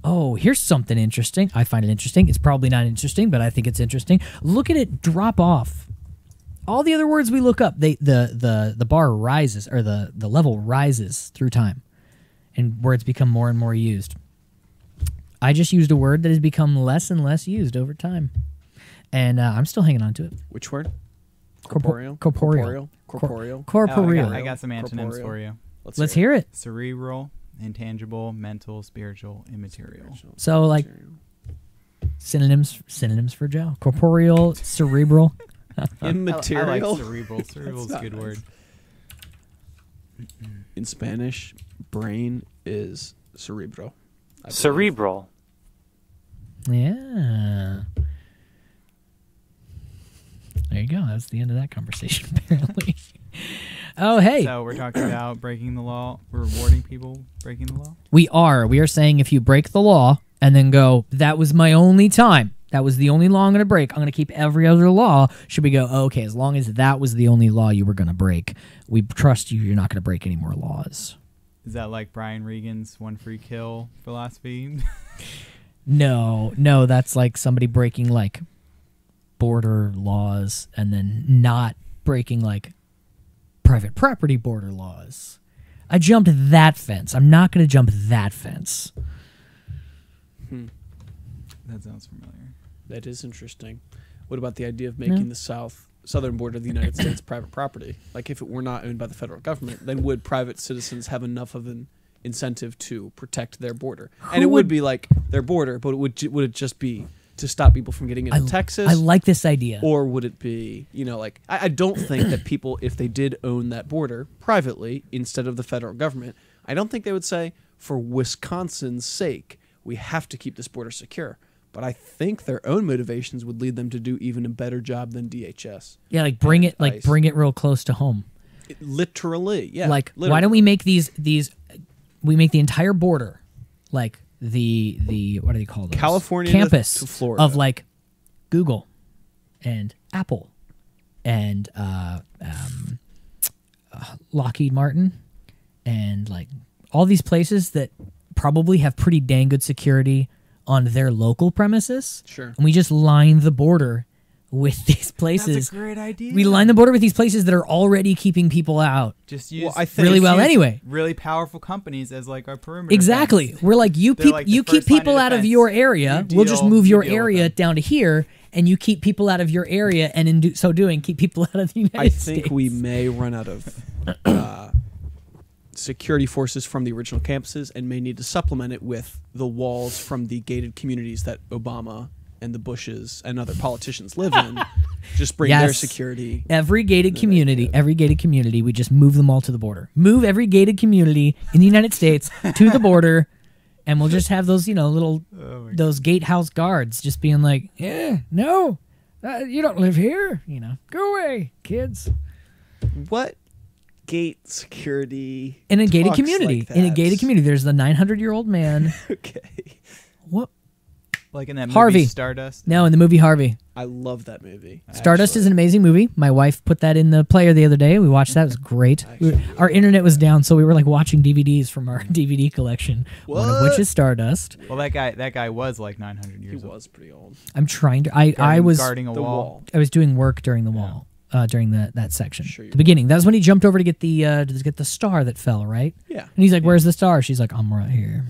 Oh, here's something interesting. I find it interesting. It's probably not interesting, but I think it's interesting. Look at it drop off. All the other words we look up, the bar rises, or the level rises through time, and words become more and more used. I just used a word that has become less and less used over time, and I'm still hanging on to it. Which word? Corporeal. Corporeal. Oh, Corporeal. I got some antonyms Corporeal. for you. Let's hear it. Cerebral, intangible, mental, spiritual, immaterial. So, like, synonyms for Joe. Corporeal, cerebral. Immaterial. I like cerebral. Cerebral's a not good nice. word. In Spanish, brain is cerebro. I believe. Cerebral. Yeah. There you go. That's the end of that conversation, apparently. Oh, hey. So we're talking about breaking the law, rewarding people breaking the law. We are saying if you break the law and then go, that was my only time. That was the only law I'm going to break. I'm going to keep every other law. Should we go, okay, as long as that was the only law you were going to break, we trust you. You're not going to break any more laws. Is that like Brian Regan's one free kill philosophy? No, that's like somebody breaking like border laws and then not breaking like private property border laws. I jumped that fence. I'm not going to jump that fence. That sounds familiar. That is interesting. What about the idea of making No. the South southern border of the United States private property? Like, if it were not owned by the federal government, then would private citizens have enough of an incentive to protect their border? And it would be like their border, but would it just be to stop people from getting into Texas? I like this idea. Or would it be, like, I don't think that people, if they did own that border privately instead of the federal government, I don't think they would say, for Wisconsin's sake, we have to keep this border secure. But I think their own motivations would lead them to do even a better job than DHS. Yeah, like bring it ICE. real close to home. Literally, yeah. Like, literally. why don't we make we make the entire border like the what do they call those? California campus to Florida. of like Google and Apple and Lockheed Martin and like all these places that probably have pretty dang good security on their local premises. Sure. And we just line the border with these places. That's a great idea. We line the border with these places that are already keeping people out. Just use I think really well use anyway. Really powerful companies as like our perimeter. Exactly. fence. We're like, you They're like the keep first line people of out of defense. your area. You We'll just deal- move you your deal with area them. down to here, and you keep people out of your area, and in so doing, keep people out of the United I States. think we may run out of security forces from the original campuses and may need to supplement it with the walls from the gated communities that Obama and the Bushes and other politicians live in. Just bring their Yes. security. Every gated community, we just move them all to the border. Move every gated community in the United States to the border, and we'll just have those, little those gatehouse guards just being like, "Yeah, no, you don't live here. Go away, kids." What gate security In a gated talks community, like in a that? gated community, there's the 900-year-old man. Okay. What? Like in that movie Harvey. Stardust. No, in the movie Harvey. I love that movie. Stardust is an amazing movie. My wife put that in the player the other day. We watched that. It was great. Our internet was down, so we were like watching DVDs from our DVD collection. One of which What? is Stardust. Well, that guy was like 900 He years old. was pretty old. I'm trying to. I was guarding a The wall. wall. I was doing work during the wall. During that section, Sure you the beginning. That was when he jumped over to get the star that fell, right? Yeah. And he's like, "Where's the star?" She's like, "I'm right here."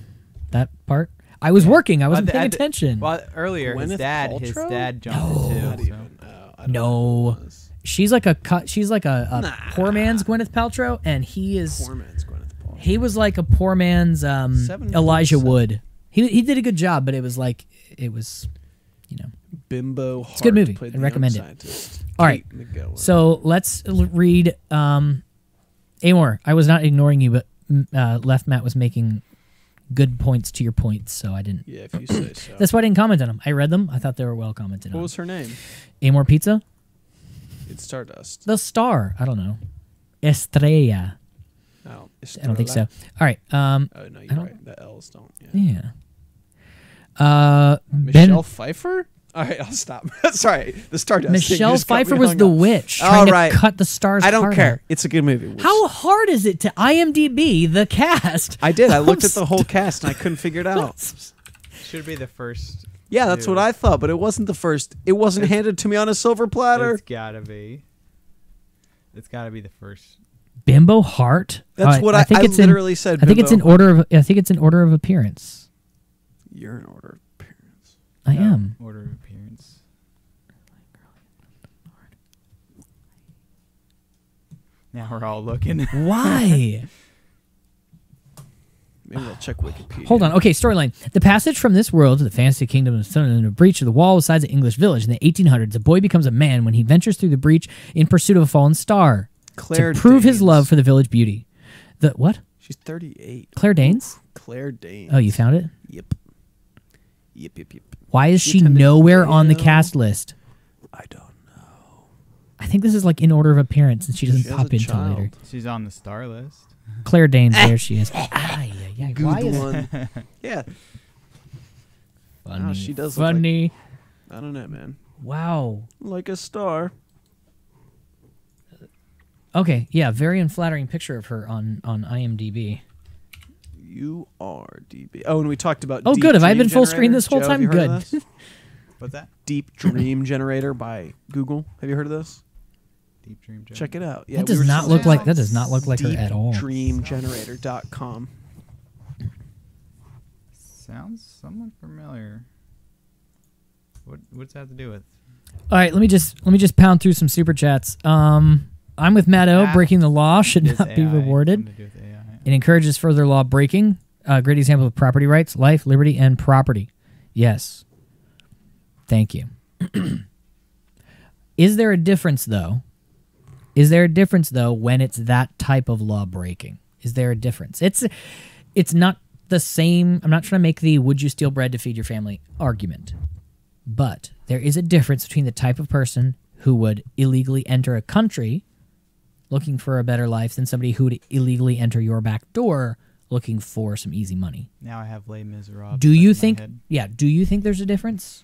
That part. I was working. I wasn't paying attention. Well, earlier Gwyneth his Paltrow? dad jumped No. in Not too. even. I don't know No. who it was. She's like a poor man's Gwyneth Paltrow, and he is. Poor man's Gwyneth Paltrow. He was like a poor man's 747. Elijah Wood. He did a good job, but it was Bimbo. It's a good movie. Played I'd the recommend young it. scientist. All right. Kate McGowan. So let's read. Amor, I was not ignoring you, but Left Matt was making good points to your points, so I didn't. Yeah, if you say so. That's why I didn't comment on them. I read them. I thought they were well commented What on. was her name? Amor Pizza? It's Stardust. The Star. I don't know. Estrella. No, I don't think so. All right. Oh no, you're don't- right. The L's don't. Yeah. Yeah. Michelle Pfeiffer. All right, I'll stop. Sorry, the Stardust. thing Michelle just got me Pfeiffer was hung the up. witch All trying right. to cut the star's I don't heart care. out. It's a good movie. How hard is it to IMDb the cast? I did. I looked of at the whole cast and I couldn't figure it out. Should be the first. Yeah, that's what I thought, but it wasn't the first. It wasn't handed to me on a silver platter. It's gotta be. It's gotta be the first. Bimbo Hart. That's what I think it's literally said. I think it's in Bimbo. order of. I think it's in order of appearance. You're in order of appearance. I am. Order of appearance. Now we're all looking. Why? Maybe I'll check Wikipedia. Hold on. Okay, storyline. The passage from this world to the fantasy kingdom is thrown in a breach of the wall beside the English village. In the 1800s, a boy becomes a man when he ventures through the breach in pursuit of a fallen star Claire to prove his Danes. love for the village beauty. The what? She's 38. Claire Danes? Claire Danes. Oh, you found it? Yep. Yep. Why is She she attended nowhere on the Yale. cast list? I don't know. I think this is like in order of appearance, and she doesn't She has pop a in till later. child. She's on the star list. Claire Danes, there she is. Yeah. Good Why is one. Yeah. funny? Oh, she does look funny. I don't know, man. Wow. Like a star. Okay, yeah, very unflattering picture of her on IMDb. You are DB. Oh, and we talked about. Oh, Deep good. Have I Dream been full screen Generator? this whole Joe, time? have you heard of Good. this? What's that? Deep Dream Generator by Google. Have you heard of this? Deep Dream. Generator. Check it out. Yeah, That we does were not just- look like her at all. DeepDreamGenerator.com. Sounds somewhat familiar. What's that have to do with? All right, let me just pound through some super chats. I'm with Matt O. Ah. Breaking the law should This not be AI, rewarded. something to do with AI. It encourages further law breaking. A great example of property rights, life, liberty, and property. Yes. Thank you. Is there a difference, though? Is there a difference, though, when it's that type of law breaking? Is there a difference? It's not the same. I'm not trying to make the would you steal bread to feed your family argument. But there is a difference between the type of person who would illegally enter a country looking for a better life than somebody who would illegally enter your back door looking for some easy money. Now I have Les Miserables. Do you stuck in my think head. do you think there's a difference?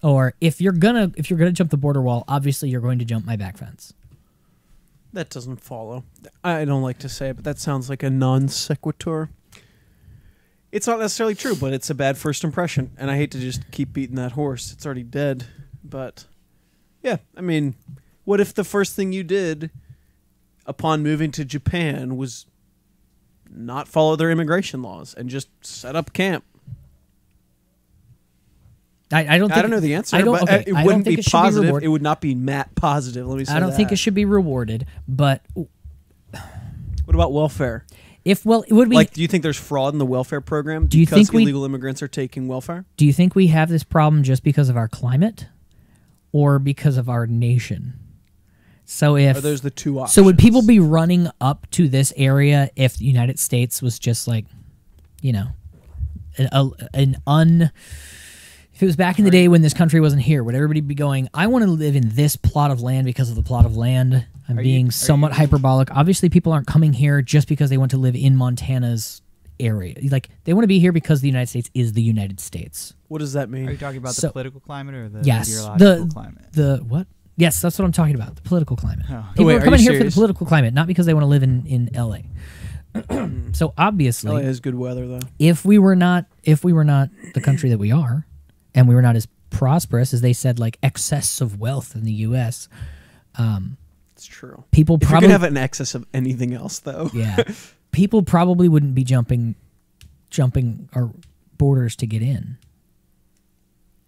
Or if you're gonna jump the border wall, obviously you're going to jump my back fence. That doesn't follow. I don't like to say it, but that sounds like a non sequitur. It's not necessarily true, but it's a bad first impression, and I hate to just keep beating that horse. It's already dead. But, yeah, I mean, what if the first thing you did upon moving to Japan was not follow their immigration laws and just set up camp? I don't think, I don't know the answer, I don't, but okay, it I don't wouldn't think be it should be positive. rewarded. It would not be Matt positive. Let me say I don't think that. it should be rewarded, but What about welfare? it would be. Like, do you think there's fraud in the welfare program Do you because think we- illegal immigrants are taking welfare? Do you think we have this problem just because of our climate, or because of our nation? So if Are those the two options? so, would people be running up to this area if the United States was just like, you know, if it was back in the day when this country wasn't here, would everybody be going, I want to live in this plot of land because of the plot of land? I'm being somewhat hyperbolic. Obviously, people aren't coming here just because they want to live in Montana's area. Like, they want to be here because the United States is the United States. What does that mean? Are you talking about So- the political climate or the Yes. meteorological climate? The what? Yes, that's what I'm talking about. The political climate. Oh. People Wait, are are coming you here for the serious? political climate, not because they want to live in LA. So obviously, LA has good weather, though. if we were not the country that we are, and we were not as prosperous as they said, like excess of wealth in the U.S., It's true. people If you're probably gonna have an excess of anything else, though, yeah, people probably wouldn't be jumping our borders to get in,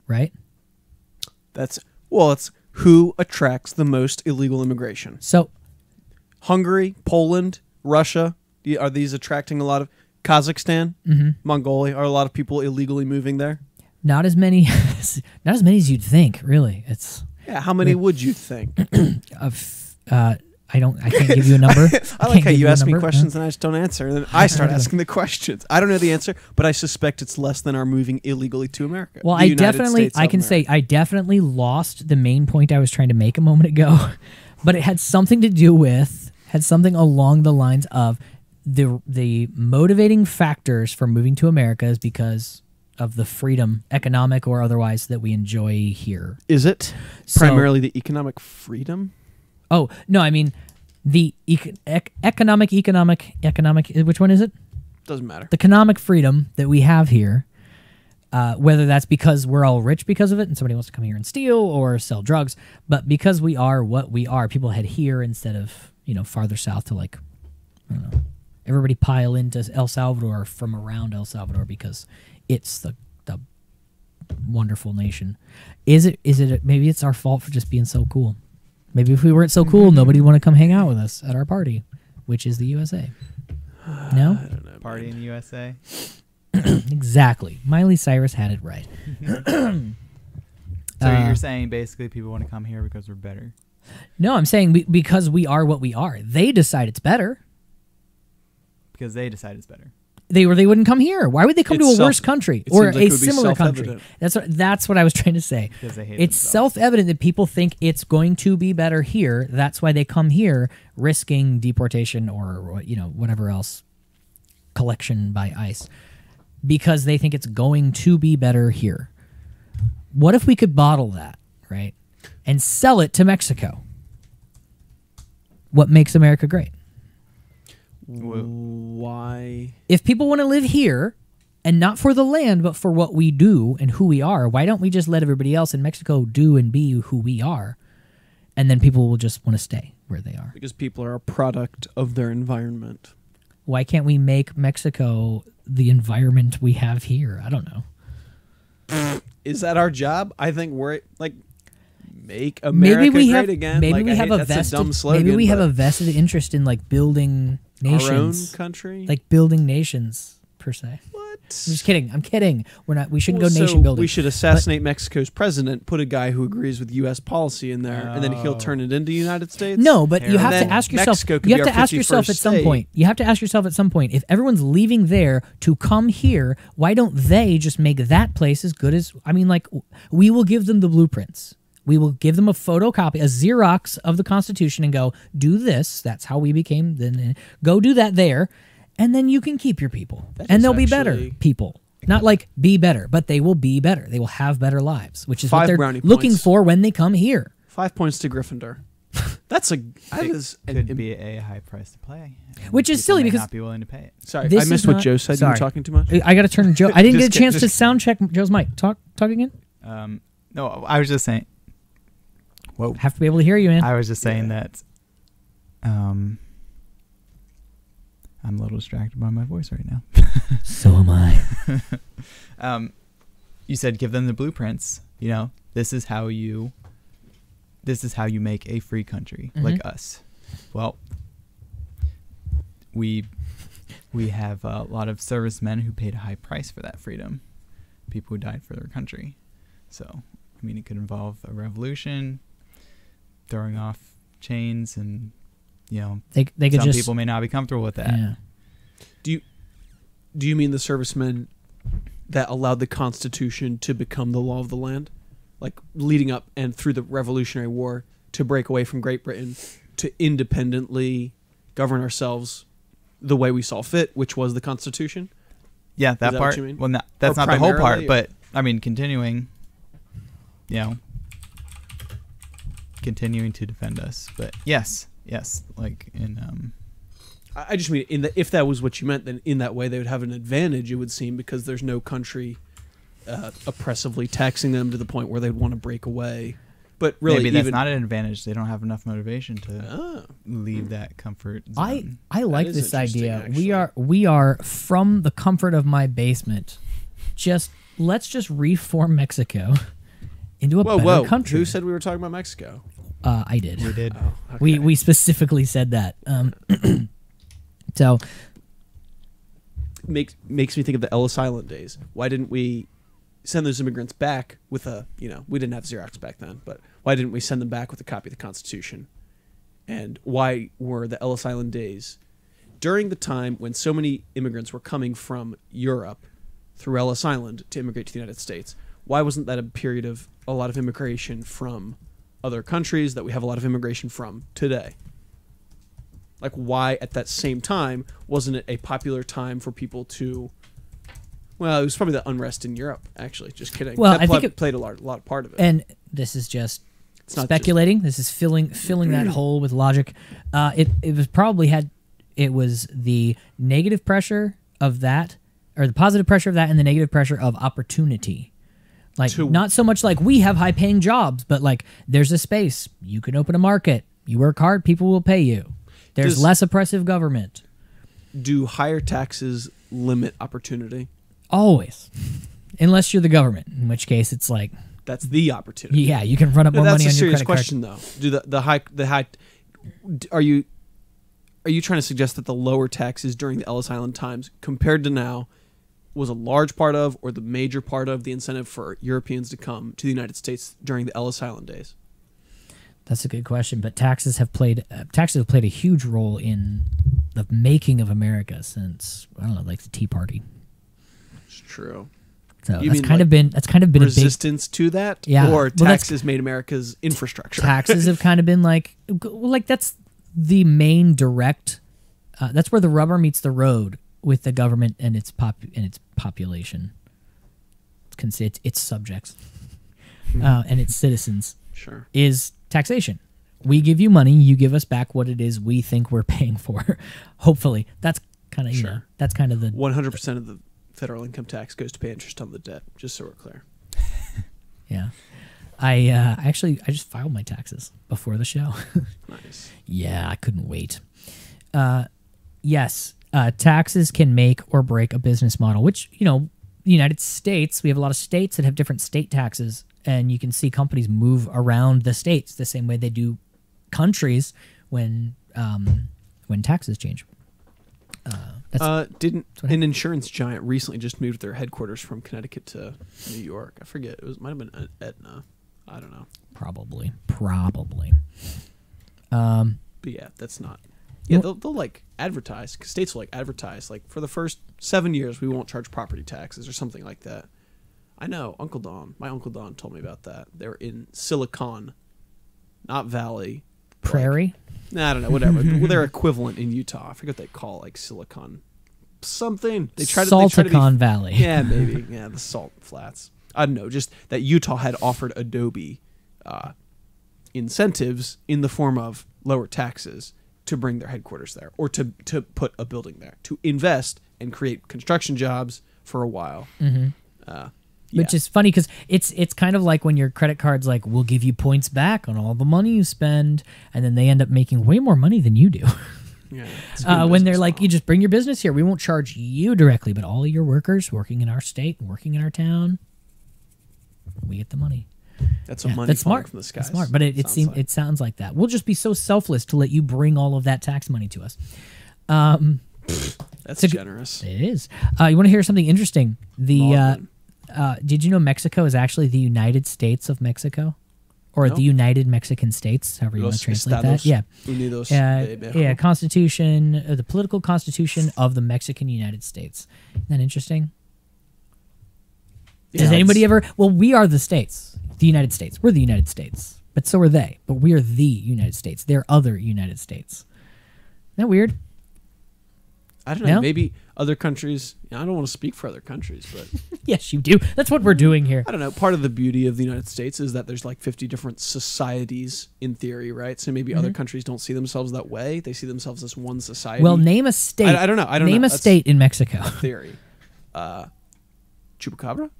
right? it's who attracts the most illegal immigration? So Hungary, Poland, Russia. Are these attracting a lot of Kazakhstan, Mongolia? Are a lot of people illegally moving there? not as many, not as many as you'd think. Really, it's Yeah. How many would you think? I can't give you a number. I like how you ask me questions and I just don't answer, and then I start asking the questions. I don't know the answer, but I suspect it's less than are moving illegally to America. Well, The I United definitely, States I of can America. say I definitely lost the main point I was trying to make a moment ago, but it had something to do with, had something along the lines of the motivating factors for moving to America is because of the freedom, economic or otherwise, that we enjoy here. Is it So- primarily the economic freedom? Oh, no, I mean the economic, which one is it? Doesn't matter. The economic freedom that we have here, whether that's because we're all rich because of it and somebody wants to come here and steal or sell drugs, but because we are what we are, people head here instead of, farther south to, like, I don't know, everybody pile into El Salvador from around El Salvador because it's the wonderful nation. Is it maybe it's our fault for just being so cool? Maybe if we weren't so cool, nobody would want to come hang out with us at our party, which is the USA. No? Party in the USA. Exactly. Miley Cyrus had it right. So you're saying basically people want to come here because we're better. No, I'm saying because we are what we are. They decide it's better. Because they decide it's better. They wouldn't come here. Why would they come It's to a worse country it or seems like a it would be similar country? self-evident. That's what I was trying to say. Because they hate It's themselves. self-evident that people think it's going to be better here. That's why they come here, risking deportation or whatever else, collection by ICE, because they think it's going to be better here. What if we could bottle that, right, and sell it to Mexico? What makes America great? Why? If people want to live here, and not for the land, but for what we do and who we are, why don't we just let everybody else in Mexico do and be who we are? And then people will just want to stay where they are. Because people are a product of their environment. Why can't we make Mexico the environment we have here? I don't know. Is that our job? I think we're like make America great again. Maybe Like, we have a that's vested. dumb slogan, maybe we have but a vested interest in like building nations, our own country. like building nations per se. what? I'm just kidding. I'm kidding. We're not. We shouldn't Well, go so nation building. We should assassinate Mexico's president, put a guy who agrees with U.S. policy in there, and then he'll turn it into United States. No, but you And have then to ask yourself. Mexico could You be have to our ask yourself 51st at some state. point. You have to ask yourself at some point. If everyone's leaving there to come here, why don't they just make that place as good as? I mean, like we will give them the blueprints. We will give them a photocopy, a Xerox of the Constitution, and go do this. That's how we became. Then go do that there, and then you can keep your people, That and is they'll be better actually- people. Not like be better, but they will be better. They will have better lives, which is what 5 they're brownie looking points. for when they come here. 5 points to Gryffindor. That is Could be a high price to play, and Which is people silly may because- not be willing to pay it. Sorry, This I is missed what not- Joe said. You sorry. were talking too much. I got to turn Joe. I didn't get a Just chance kidding, to sound check Joe's mic. Talk again. No, I was just saying. Whoa. Have to be able to hear you, man. I was just saying that. I'm a little distracted by my voice right now. So am I. You said give them the blueprints. You know, this is how you make a free country like us. Well, we have a lot of servicemen who paid a high price for that freedom, people who died for their country. So, I mean, it could involve a revolution, throwing off chains, and They could some just people may not be comfortable with that. Yeah. Do you mean the servicemen that allowed the Constitution to become the law of the land, like leading up and through the Revolutionary War to break away from Great Britain, to independently govern ourselves the way we saw fit, which was the Constitution? Yeah, that that part. what you mean? Well, that's Or not the whole primarily, part, but I mean, continuing to defend us. But yes, like in I just mean if that was what you meant, then in that way they would have an advantage, it would seem, because there's no country oppressively taxing them to the point where they'd want to break away. But really, maybe that's even, not an advantage. They don't have enough motivation to leave that comfort zone. I like is this interesting, idea. actually. We are from the comfort of my basement. Let's just reform Mexico into a better country. Who said we were talking about Mexico? I did. We did. Oh, okay. We specifically said that. So makes me think of the Ellis Island days. Why didn't we send those immigrants back with we didn't have Xerox back then, but why didn't we send them back with a copy of the Constitution? And why were the Ellis Island days, during the time when so many immigrants were coming from Europe through Ellis Island to immigrate to the United States, why wasn't that a period of a lot of immigration from other countries that we have a lot of immigration from today? Like, why at that same time wasn't it a popular time for people to? Well, it was probably the unrest in Europe. Actually, just kidding. Well, that I think it played a lot part of it. and this is just It's not speculating. This is filling that hole with logic. It was probably it was the negative pressure of that, or the positive pressure of that, and the negative pressure of opportunity. Like, not so much like we have high paying jobs, but like there's a space. You can open a market. You work hard, people will pay you. There's less oppressive government. Do higher taxes limit opportunity? Always. Unless you're the government, in which case it's like, That's the opportunity. yeah, you can run up more That's money a on your serious credit question, though. Do the high? Are you trying to suggest that the lower taxes during the Ellis Island times compared to now was a large part of, or the major part of, the incentive for Europeans to come to the United States during the Ellis Island days? That's a good question, but taxes have played a huge role in the making of America since, I don't know, like the Tea Party. It's true. So You that's mean, kind of been a big Resistance to that? Yeah. Or Well, that's- taxes made America's infrastructure? taxes have kind of been like that's the main direct. That's where the rubber meets the road with the government and its population. Its subjects and its citizens. Sure. Is taxation. We give you money, you give us back what it is we think we're paying for. Hopefully, that's kind of Sure. that's kind of the 100% of the federal income tax goes to pay interest on the debt, just so we're clear. yeah. I just filed my taxes before the show. Nice. Yeah, I couldn't wait. Yes, taxes can make or break a business model, which, the United States, we have a lot of states that have different state taxes, and you can see companies move around the states the same way they do countries when taxes change. Didn't an insurance giant recently just moved their headquarters from Connecticut to New York? I forget. Might have been Aetna. I don't know. Probably. But yeah, that's not. Yeah, they'll like advertise. 'Cause states will like advertise like for the first 7 years we won't charge property taxes or something like that. I know. My Uncle Don told me about that. They're in Silicon, not Valley. Prairie. Nah, I don't know. Whatever. Well, their equivalent in Utah. I forget what they call like Silicon something. They try to Salticon Valley. Yeah, maybe. Yeah, the Salt Flats. I don't know. Just that Utah had offered Adobe incentives in the form of lower taxes to bring their headquarters there, or to put a building there, to invest and create construction jobs for a while. Which is funny because it's kind of like when your credit card's like, we'll give you points back on all the money you spend, and then they end up making way more money than you do. Yeah, it's a good when they're business like, model. you just bring your business here. We won't charge you directly, but all of your workers working in our state, working in our town, we get the money. That's what Yeah, money that's falling smart. from the sky. That's smart, but it sounds like that. We'll just be so selfless to let you bring all of that tax money to us. That's So- generous. It is. You want to hear something interesting? Maudlin. Did you know Mexico is actually the United States of Mexico, or No. the United Mexican States, however you want Los to translate Estados that? Yeah. Unidos de Mexico. Yeah, Constitution, the political constitution of the Mexican United States. Isn't that interesting? Yeah, Does anybody it's- ever? Well, we are the states, the United States. We're the United States, but so are they. But we are the United States. They're other United States. Isn't that weird? I don't know. No? Maybe other countries. I don't want to speak for other countries, but Yes, you do. That's what we're doing here. I don't know. Part of the beauty of the United States is that there's like 50 different societies in theory, right? So maybe other countries don't see themselves that way. They see themselves as one society. Well, name a state. I don't know. Name a That's state in Mexico. theory. Chupacabra?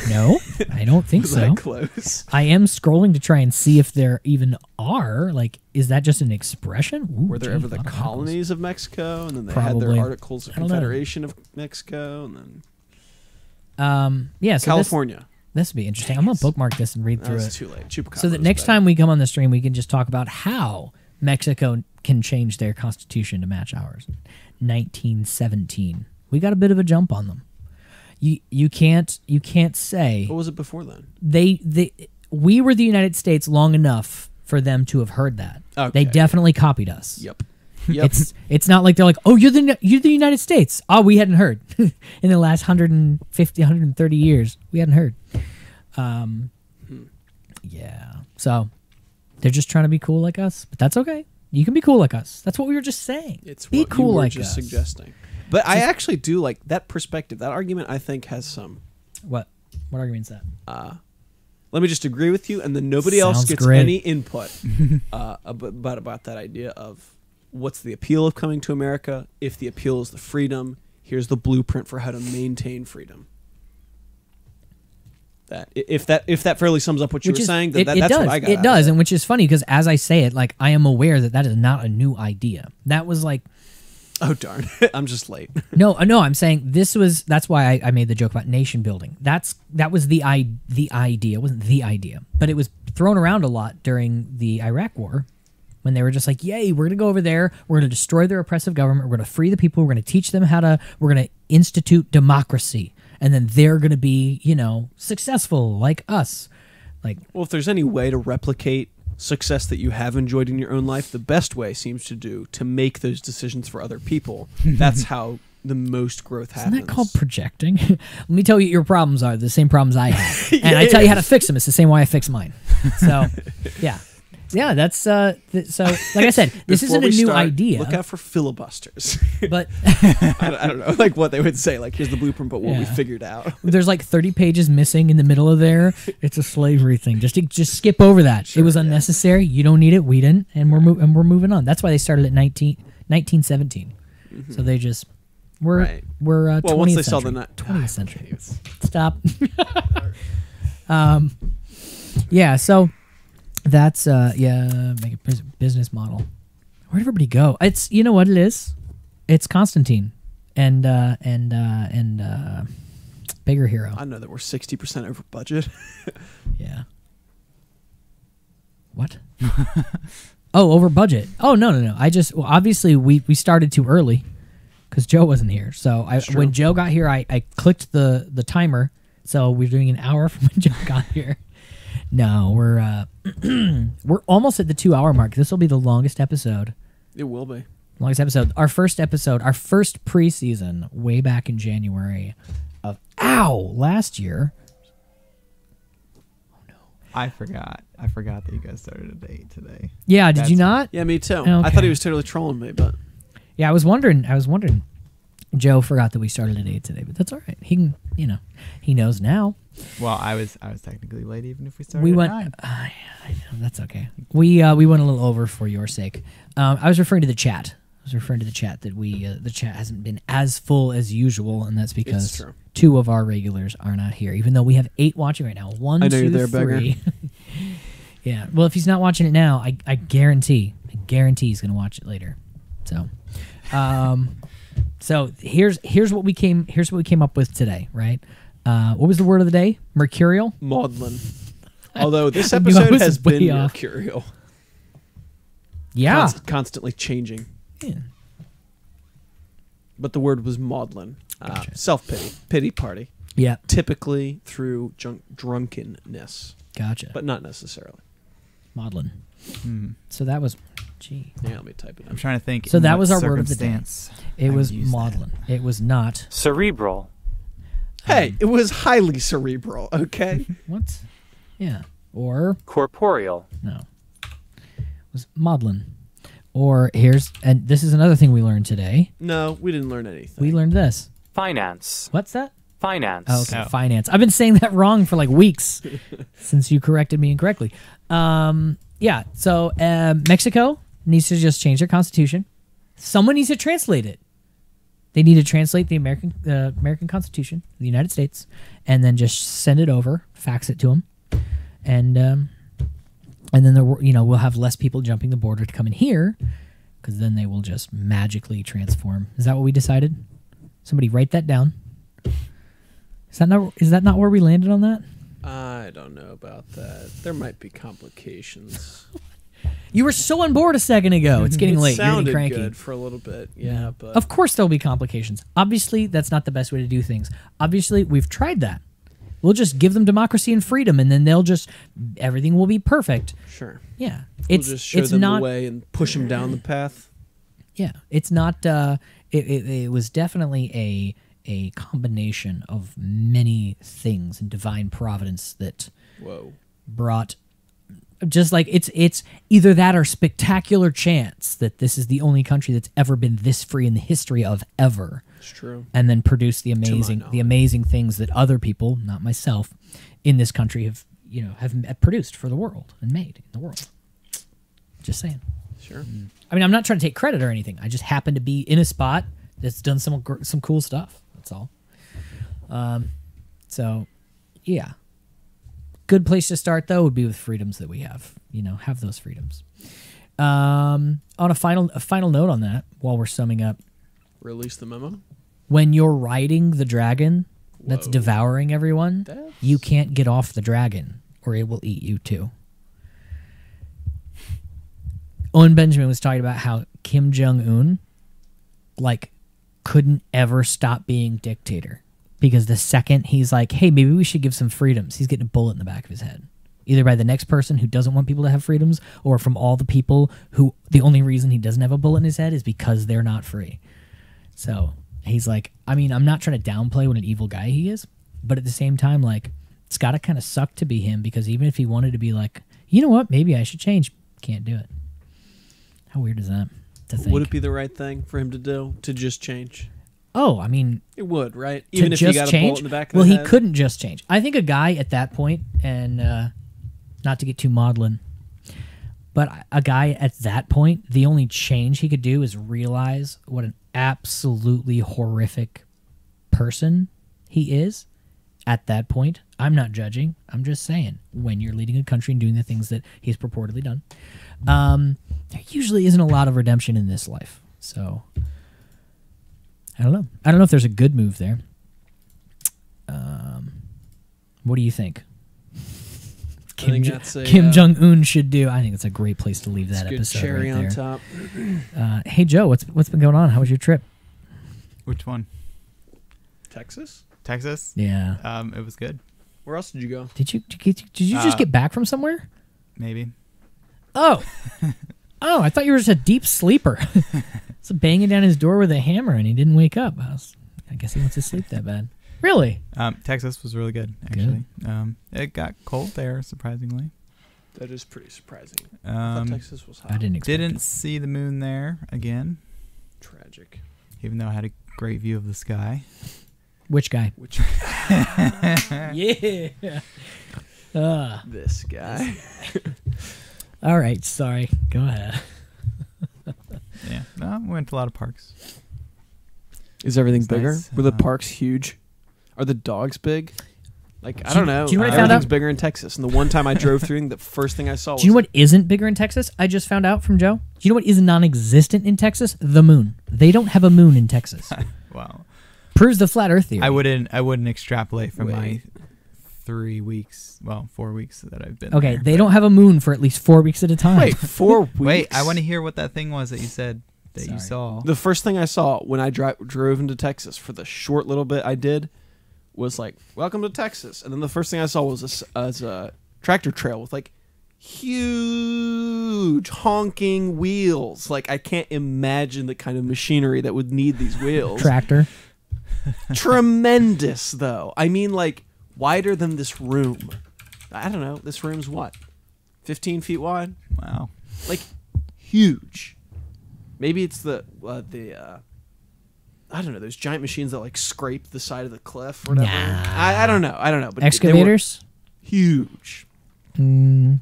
No, I don't think Was so. that close? I am scrolling to try and see if there even are. Like, is that just an expression? Ooh, Were there gee, ever a the lot of colonies of Mexico, and then they had Probably. their articles of I don't know. Confederation of Mexico, and then articles. Yeah, so California? This would be interesting. I'm gonna bookmark this and read That through was it, too late. Chupacabra so that was next better. time we come on the stream, we can just talk about how Mexico can change their constitution to match ours. 1917. We got a bit of a jump on them. You can't say What was it before then? we were the United States long enough for them to have heard that. Okay. They definitely copied us. Yep. Yep. It's not like they're like, oh, you're the United States. Oh, we hadn't heard in the last 150, 130 years. We hadn't heard. Yeah. So they're just trying to be cool like us, but that's okay. You can be cool like us. That's what we were just saying. It's be what cool you were like just us. suggesting. But I actually do like that perspective. That argument, I think, has some. What argument's that? Let me just agree with you, and then nobody else Sounds gets great. any input about that idea of what's the appeal of coming to America. If the appeal is the freedom, here's the blueprint for how to maintain freedom. That if that fairly sums up what you were saying, then that's does. what I got. It does, and which is funny because as I say it, like I am aware that is not a new idea. That was like. Oh darn! I'm just late. No, I'm saying that's why I made the joke about nation building. That was the idea. It wasn't the idea, but it was thrown around a lot during the Iraq War when they were just like, yay, we're going to go over there. We're going to destroy their oppressive government. We're going to free the people. We're going to teach them we're going to institute democracy. And then they're going to be, successful like us. Like, Well, if there's any way to replicate success that you have enjoyed in your own life, the best way seems to make those decisions for other people. That's how the most growth happens. isn't that called projecting? Let me tell you, your problems are the same problems I have, and I tell you how to fix them. It's the same way I fix mine. So, yeah. That's so. Like I said, this Before isn't a we new start, idea, Look out for filibusters. but I don't know, like what they would say. Like, here's the blueprint, but what we Yeah. figured out. there's like 30 pages missing in the middle of there. It's a slavery thing. Just skip over that. It was unnecessary. You don't need it. We didn't, and we're moving on. That's why they started at 1917. So they just Right. we're 20th Well, once they century. saw the 20th century. It's- Stop. Yeah, so that's make a business model. Where'd everybody go? It's you know what it is? It's Constantine and Bigger Hero. I know that we're 60% over budget. Yeah. What? Oh, over budget. Oh, no. Obviously we started too early because Joe wasn't here. So true. when Joe got here, I clicked the timer. So we're doing an hour from when Joe got here. No, we're almost at the 2 hour mark. This will be the longest episode. It will be. Longest episode. Our first preseason way back in January of last year. I forgot that you guys started a date today. Yeah, did you not? Yeah, me too. Okay. I thought he was totally trolling me, but Yeah, I was wondering. Joe forgot that we started at 8 today, but that's all right. He can, he knows now. Well, I was technically late even if we started We at went. 9. I know, that's okay. We went a little over for your sake. I was referring to the chat. That the chat hasn't been as full as usual, and that's because It's true. 2 of our regulars are not here. Even though we have 8 watching right now. 1, I know 2, you're there, beggar. 3. Yeah. Well, if he's not watching it now, I guarantee he's going to watch it later. So, so here's what we came up with today, right? What was the word of the day? Mercurial. maudlin. Although this I knew I episode was has way been off. mercurial. Yeah. Constantly changing. Yeah. But the word was maudlin. Gotcha. Self-pity. Pity party. Yeah. Typically through drunkenness. Gotcha. But not necessarily. Maudlin. Hmm. So that was, gee. Yeah, let me type it in. I'm trying to think. So in that what was our word of the day. circumstance It I was would use that. maudlin. It was not. Cerebral. Hey, it was highly cerebral, okay? What? Yeah. Or Corporeal. no. It was maudlin. Or and this is another thing we learned today. No, we didn't learn anything. We learned this. Finance. What's that? Finance. Oh, okay. Oh. Finance. I've been saying that wrong for like weeks since you corrected me incorrectly. Yeah. So Mexico needs to just change their constitution. Someone needs to translate it. They need to translate the American Constitution, the United States, and then just send it over, fax it to them, and then we'll have less people jumping the border to come in here, because then they will just magically transform. Is that what we decided? Somebody write that down. Is that not where we landed on that? I don't know about that. There might be complications. You were so on board a second ago. It's getting It late. You're sounded getting cranky. good for a little bit, yeah, but Of course there'll be complications. Obviously, that's not the best way to do things. Obviously, we've tried that. We'll just give them democracy and freedom, and then everything will be perfect. sure. Yeah, We'll just show them not. the way and push them down the path. Yeah, it's not. It was definitely a combination of many things and divine providence that Whoa. brought. Just like it's either that or spectacular chance that this is the only country that's ever been this free in the history of ever. It's true. And then produce the my amazing things that other people, not myself, in this country have produced for the world and made in the world. Just saying. Sure. I mean, I'm not trying to take credit or anything. I just happen to be in a spot that's done some cool stuff. That's all. So, yeah. Good place to start though would be with freedoms that we have. Have those freedoms. On a final note on that, while we're summing up. Release the memo. When you're riding the dragon that's Whoa. devouring everyone, That's- you can't get off the dragon or it will eat you too. Owen Benjamin was talking about how Kim Jong-un couldn't ever stop being dictator because the second he's like, hey, maybe we should give some freedoms, he's getting a bullet in the back of his head. Either by the next person who doesn't want people to have freedoms or from all the people who the only reason he doesn't have a bullet in his head is because they're not free. So he's like, I mean, I'm not trying to downplay what an evil guy he is, but at the same time, it's got to kind of suck to be him because even if he wanted to be like, you know what, maybe I should change, can't do it. How weird is that to think? Would it be the right thing for him to do to just change? Oh, I mean, It would, right? to Even if just he got a change? bullet in the back of well, the he head? couldn't just change. I think a guy at that point, and not to get too maudlin, but a guy at that point, the only change he could do is realize what an absolutely horrific person he is at that point. I'm not judging. I'm just saying, when you're leading a country and doing the things that he's purportedly done, there usually isn't a lot of redemption in this life. So I don't know. I don't know if there's a good move there. What do you think? think that's a, Kim Jong Un should do. I think it's a great place to leave that good episode cherry right on there. top. Hey Joe, what's been going on? How was your trip? Which one? Texas? Texas? Yeah. It was good. Where else did you go? Did you just get back from somewhere? Maybe. Oh. Oh, I thought you were just a deep sleeper. So banging down his door with a hammer and he didn't wake up. I guess he wants to sleep that bad. Really? Texas was really good, actually. It got cold there, surprisingly. That is pretty surprising. I thought Texas was hot. I didn't expect Didn't it. see the moon there again, Tragic. even though I had a great view of the sky. Which guy? Which Yeah. this guy? All right, sorry. Go ahead. Yeah, no, we went to a lot of parks. Is everything It's bigger? nice. Were the parks huge? Are the dogs big? Like, I Do you- don't know. do you know what I found Everything's out? bigger in Texas. And the one time I drove through, the first thing I saw was... Do you know what isn't bigger in Texas? I just found out from Joe. Do you know what is non-existent in Texas? The moon. They don't have a moon in Texas. Wow. Proves the flat Earth theory. I wouldn't extrapolate from my Wait. 4 weeks that I've been Okay, there, they but- don't have a moon for at least 4 weeks at a time. Wait, 4 weeks? Wait, I want to hear what that thing was that you said that you Sorry. saw. The first thing I saw when I drove into Texas for the short little bit I did was like, welcome to Texas. And then the first thing I saw was a tractor trail with like huge honking wheels. Like, I can't imagine the kind of machinery that would need these wheels. Tractor. Tremendous, though. I mean, like, wider than this room. I don't know. This room's what? 15 feet wide? Wow. Like, huge. Maybe it's the I don't know, those giant machines that like scrape the side of the cliff or whatever. Nah. I don't know. But they were Excavators. huge. Mm.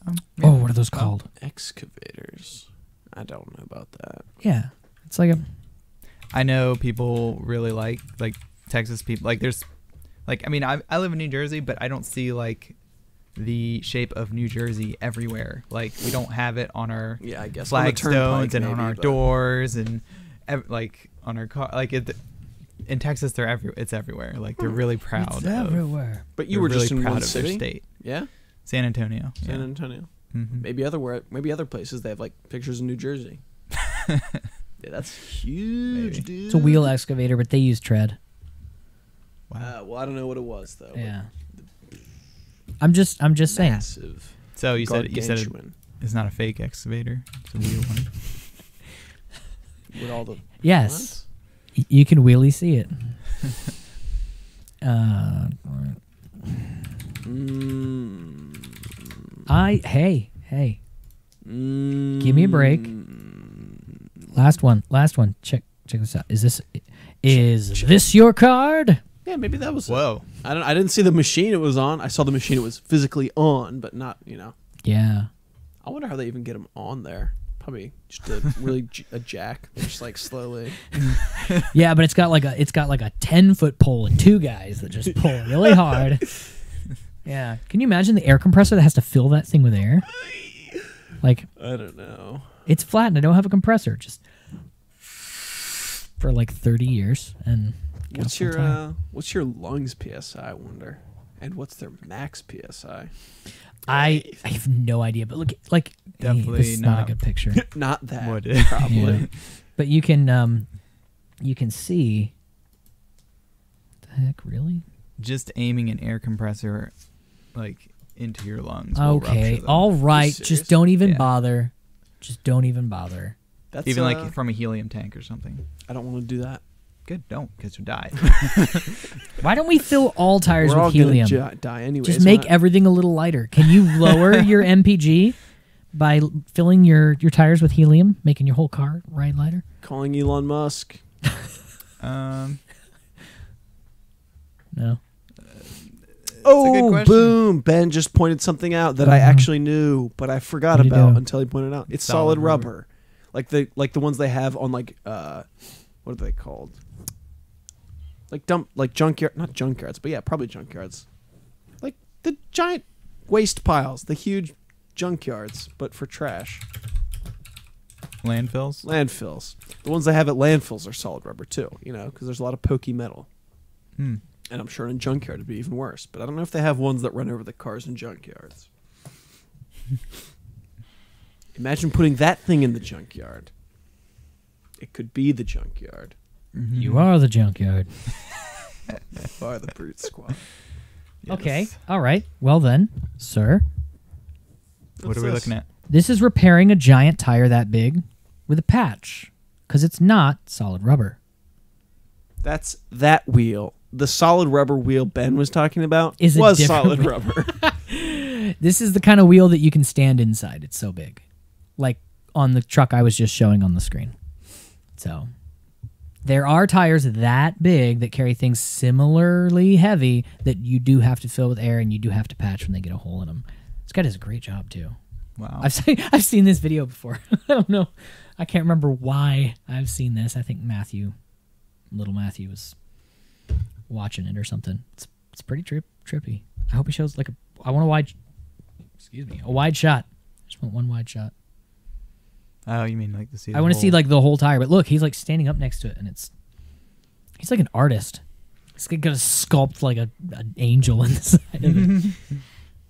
Yeah. Oh, what are those called? Excavators. I don't know about that. Yeah, it's like a. I know people really like Texas people. Like there's, like, I mean, I live in New Jersey, but I don't see like the shape of New Jersey everywhere. Like we don't have it on our Yeah, I guess on the flagstones turnpike and on maybe, our but- doors and like on our car. Like in Texas, it's everywhere. Like they're really proud. It's of, everywhere. But you they're were really just in proud one of city. their state, Yeah, San Antonio. San Yeah. Antonio. Mhm. Maybe other places they have like pictures of New Jersey. Yeah, that's huge, Maybe. dude. It's a wheel excavator, but they use tread. Wow. Well, I don't know what it was though. but Yeah. I'm just saying. massive. So you said gargantuan. it's not a fake excavator. It's a real one. With all the Yes, you can really see it. Hey, give me a break. Last one. Check this out. Is this your card? Yeah, maybe that was. Whoa. I didn't see the machine it was on. I saw the machine it was physically on, but not. Yeah. I wonder how they even get them on there. Probably just a jack. They're just like slowly. Yeah, but it's got like a 10-foot pole and two guys that just pull really hard. Yeah. Can you imagine the air compressor that has to fill that thing with air? Like, I don't know. it's flat and I don't have a compressor. Just for like 30 years. And What's your lungs PSI? I wonder, and what's their max PSI? I have no idea, but look, like, Definitely this is not a not. good picture. Not that. What? Probably. Yeah. But you can see. What the heck, really? Just aiming an air compressor like into your lungs. will Okay, rupture them. all right. serious? Just don't even Yeah. bother. Just don't even bother. That's Even like from a helium tank or something. I don't want to do that. Good, don't, because you die. Why don't we fill all tires We're all with helium? gonna die anyway. Just make everything a little lighter. Can you lower your MPG by filling your tires with helium, making your whole car ride lighter? calling Elon Musk. um, No. Oh, question. boom! Ben just pointed something out that I actually knew, but I forgot What'd he about do? until he pointed it out. It's Solid solid rubber, like the ones they have on like what are they called? Like junkyard, not junkyards, but yeah, probably junkyards. Like the giant waste piles, the huge junkyards, but for trash. Landfills. Landfills. The ones they have at landfills are solid rubber too, because there's a lot of pokey metal. Hmm. And I'm sure in a junkyard it'd be even worse. But I don't know if they have ones that run over the cars in junkyards. Imagine putting that thing in the junkyard. It could be the junkyard. Mm-hmm. You are the junkyard. Or the brute squad. Okay. All right. Well then, sir, What are we looking at? this is repairing a giant tire that big with a patch because it's not solid rubber. That's that wheel. The solid rubber wheel Ben was talking about Is a was different solid wheel. rubber. This is the kind of wheel that you can stand inside. It's so big. Like on the truck I was just showing on the screen. So there are tires that big that carry things similarly heavy that you do have to fill with air and you do have to patch when they get a hole in them. This guy does a great job too. Wow. I've seen this video before. I don't know. I can't remember why I've seen this. I think little Matthew was watching it or something. It's pretty trippy. I hope he shows I want a wide shot. I just want one wide shot. Oh, you mean like to see? I want to see like the whole tire, but look, he's like standing up next to it, and he's like an artist. He's gonna sculpt like an angel in the side of it.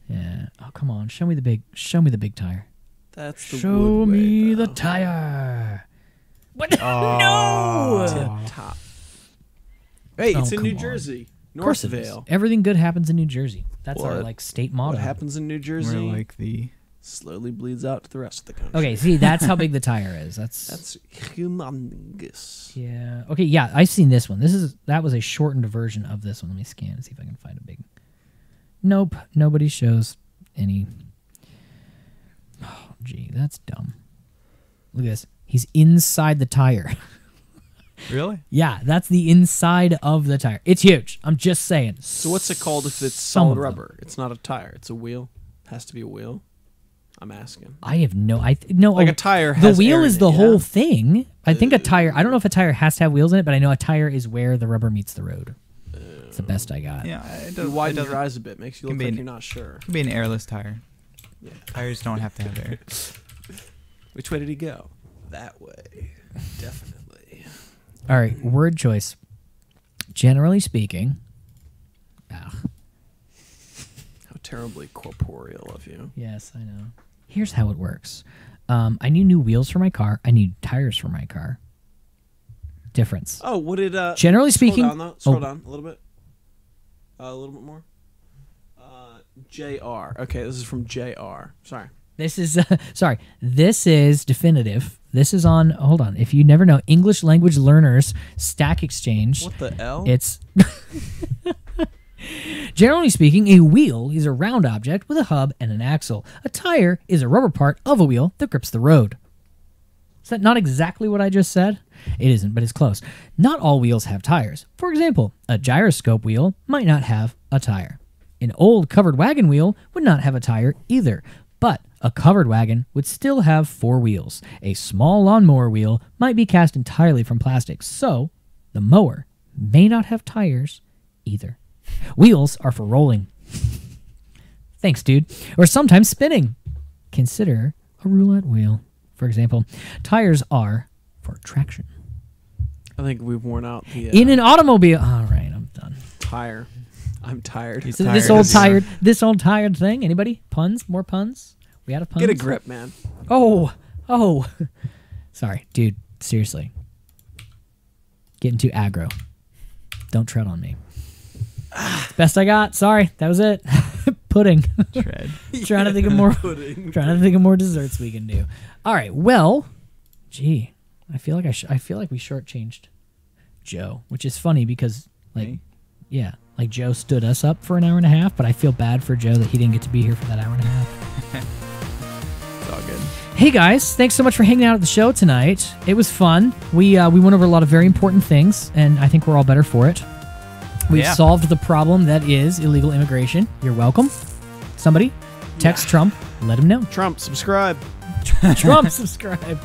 Yeah. Oh come on, show me the big tire. That's the Show wood me way, the though. tire. What? Oh. No. Tip top. Hey, it's Oh, in New come on. Jersey. Of course it is. Northvale. Everything good happens in New Jersey. That's our What? like state motto. What happens in New Jersey We're like the. slowly bleeds out to the rest of the country. Okay, see, that's how big the tire is. That's humongous. Yeah. Okay, yeah, I've seen this one. That was a shortened version of this one. Let me scan and see if I can find a big. Nope, nobody shows any. Oh, gee, that's dumb. Look at this. He's inside the tire. Really? Yeah, that's the inside of the tire. It's huge. I'm just saying. So what's it called if it's Some solid of them. rubber? It's not a tire. It's a wheel. Has to be a wheel. I'm asking. I have no. No. Like a tire The has wheel air is in the it, whole yeah? thing. I think a tire. I don't know if a tire has to have wheels in it, but I know a tire is where the rubber meets the road. It's the best I got. Yeah. It You does, widen it your doesn't- eyes a bit. Makes you can look be like an- you're not sure. Could be an airless tire. Yeah. Tires don't have to have air. Which way did he go? That way. Definitely. All right, word choice. Generally speaking, How terribly corporeal of you. yes, I know. Here's how it works. I need new wheels for my car. I need tires for my car. Difference. Oh, what did Generally speaking- Scroll down, though. Scroll Oh. down a little bit. A little bit more. JR. Okay, this is from JR. Sorry. This is sorry. This is definitive. This is on. Hold on. If you never know, English Language Learners Stack Exchange. What the L? It's generally speaking, a wheel is a round object with a hub and an axle. A tire is a rubber part of a wheel that grips the road. Is that not exactly what I just said? It isn't, but it's close. Not all wheels have tires. For example, a gyroscope wheel might not have a tire. An old covered wagon wheel would not have a tire either. But a covered wagon would still have 4 wheels. A small lawnmower wheel might be cast entirely from plastic, so the mower may not have tires either. Wheels are for rolling. Thanks, dude. Or sometimes spinning. Consider a roulette wheel. For example, tires are for traction. I think we've worn out the In an automobile. All right, I'm done. tire. I'm tired. He's So tired. this old tired thing. Anybody? Puns? More puns? We out of puns? Get a grip, man. Oh. Sorry, dude. Seriously. Getting too aggro. Don't tread on me. Best I got. Sorry, that was it. Pudding. Tread. Trying to think of more. Pudding. Trying to think of more desserts we can do. All right. Well, gee, I feel like I feel like we shortchanged Joe, which is funny because like, Me? yeah, like Joe stood us up for an hour and a half, but I feel bad for Joe that he didn't get to be here for that hour and a half. It's all good. Hey guys, thanks so much for hanging out at the show tonight. It was fun. We went over a lot of very important things, and I think we're all better for it. We've Yeah. solved the problem that is illegal immigration. You're welcome. Somebody text Trump, let him know. Trump, subscribe. Trump, subscribe.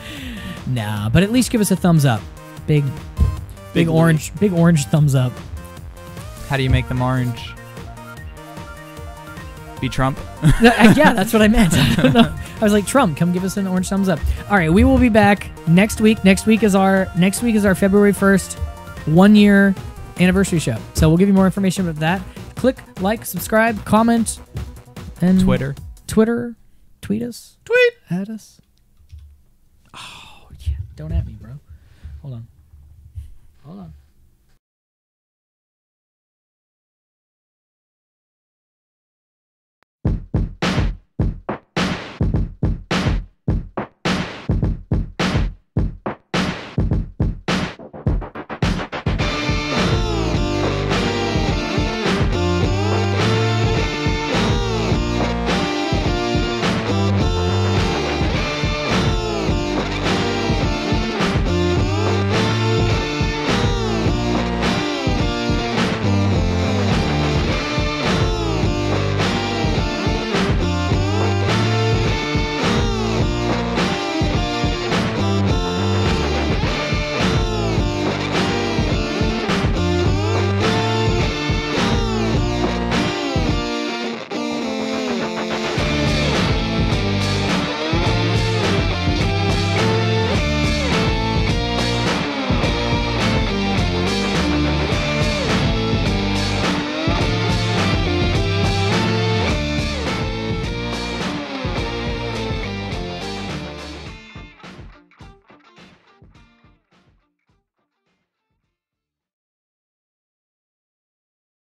Nah, but at least give us a thumbs up. Big orange thumbs up. How do you make them orange? Be Trump? Yeah, that's what I meant. I don't know. I was like, Trump, come give us an orange thumbs up. All right, we will be back next week is our February 1st 1 year anniversary show. So we'll give you more information about that. Click like, subscribe, comment, and Twitter. Tweet us. Tweet. At us. Oh yeah. Don't at me, bro. Hold on.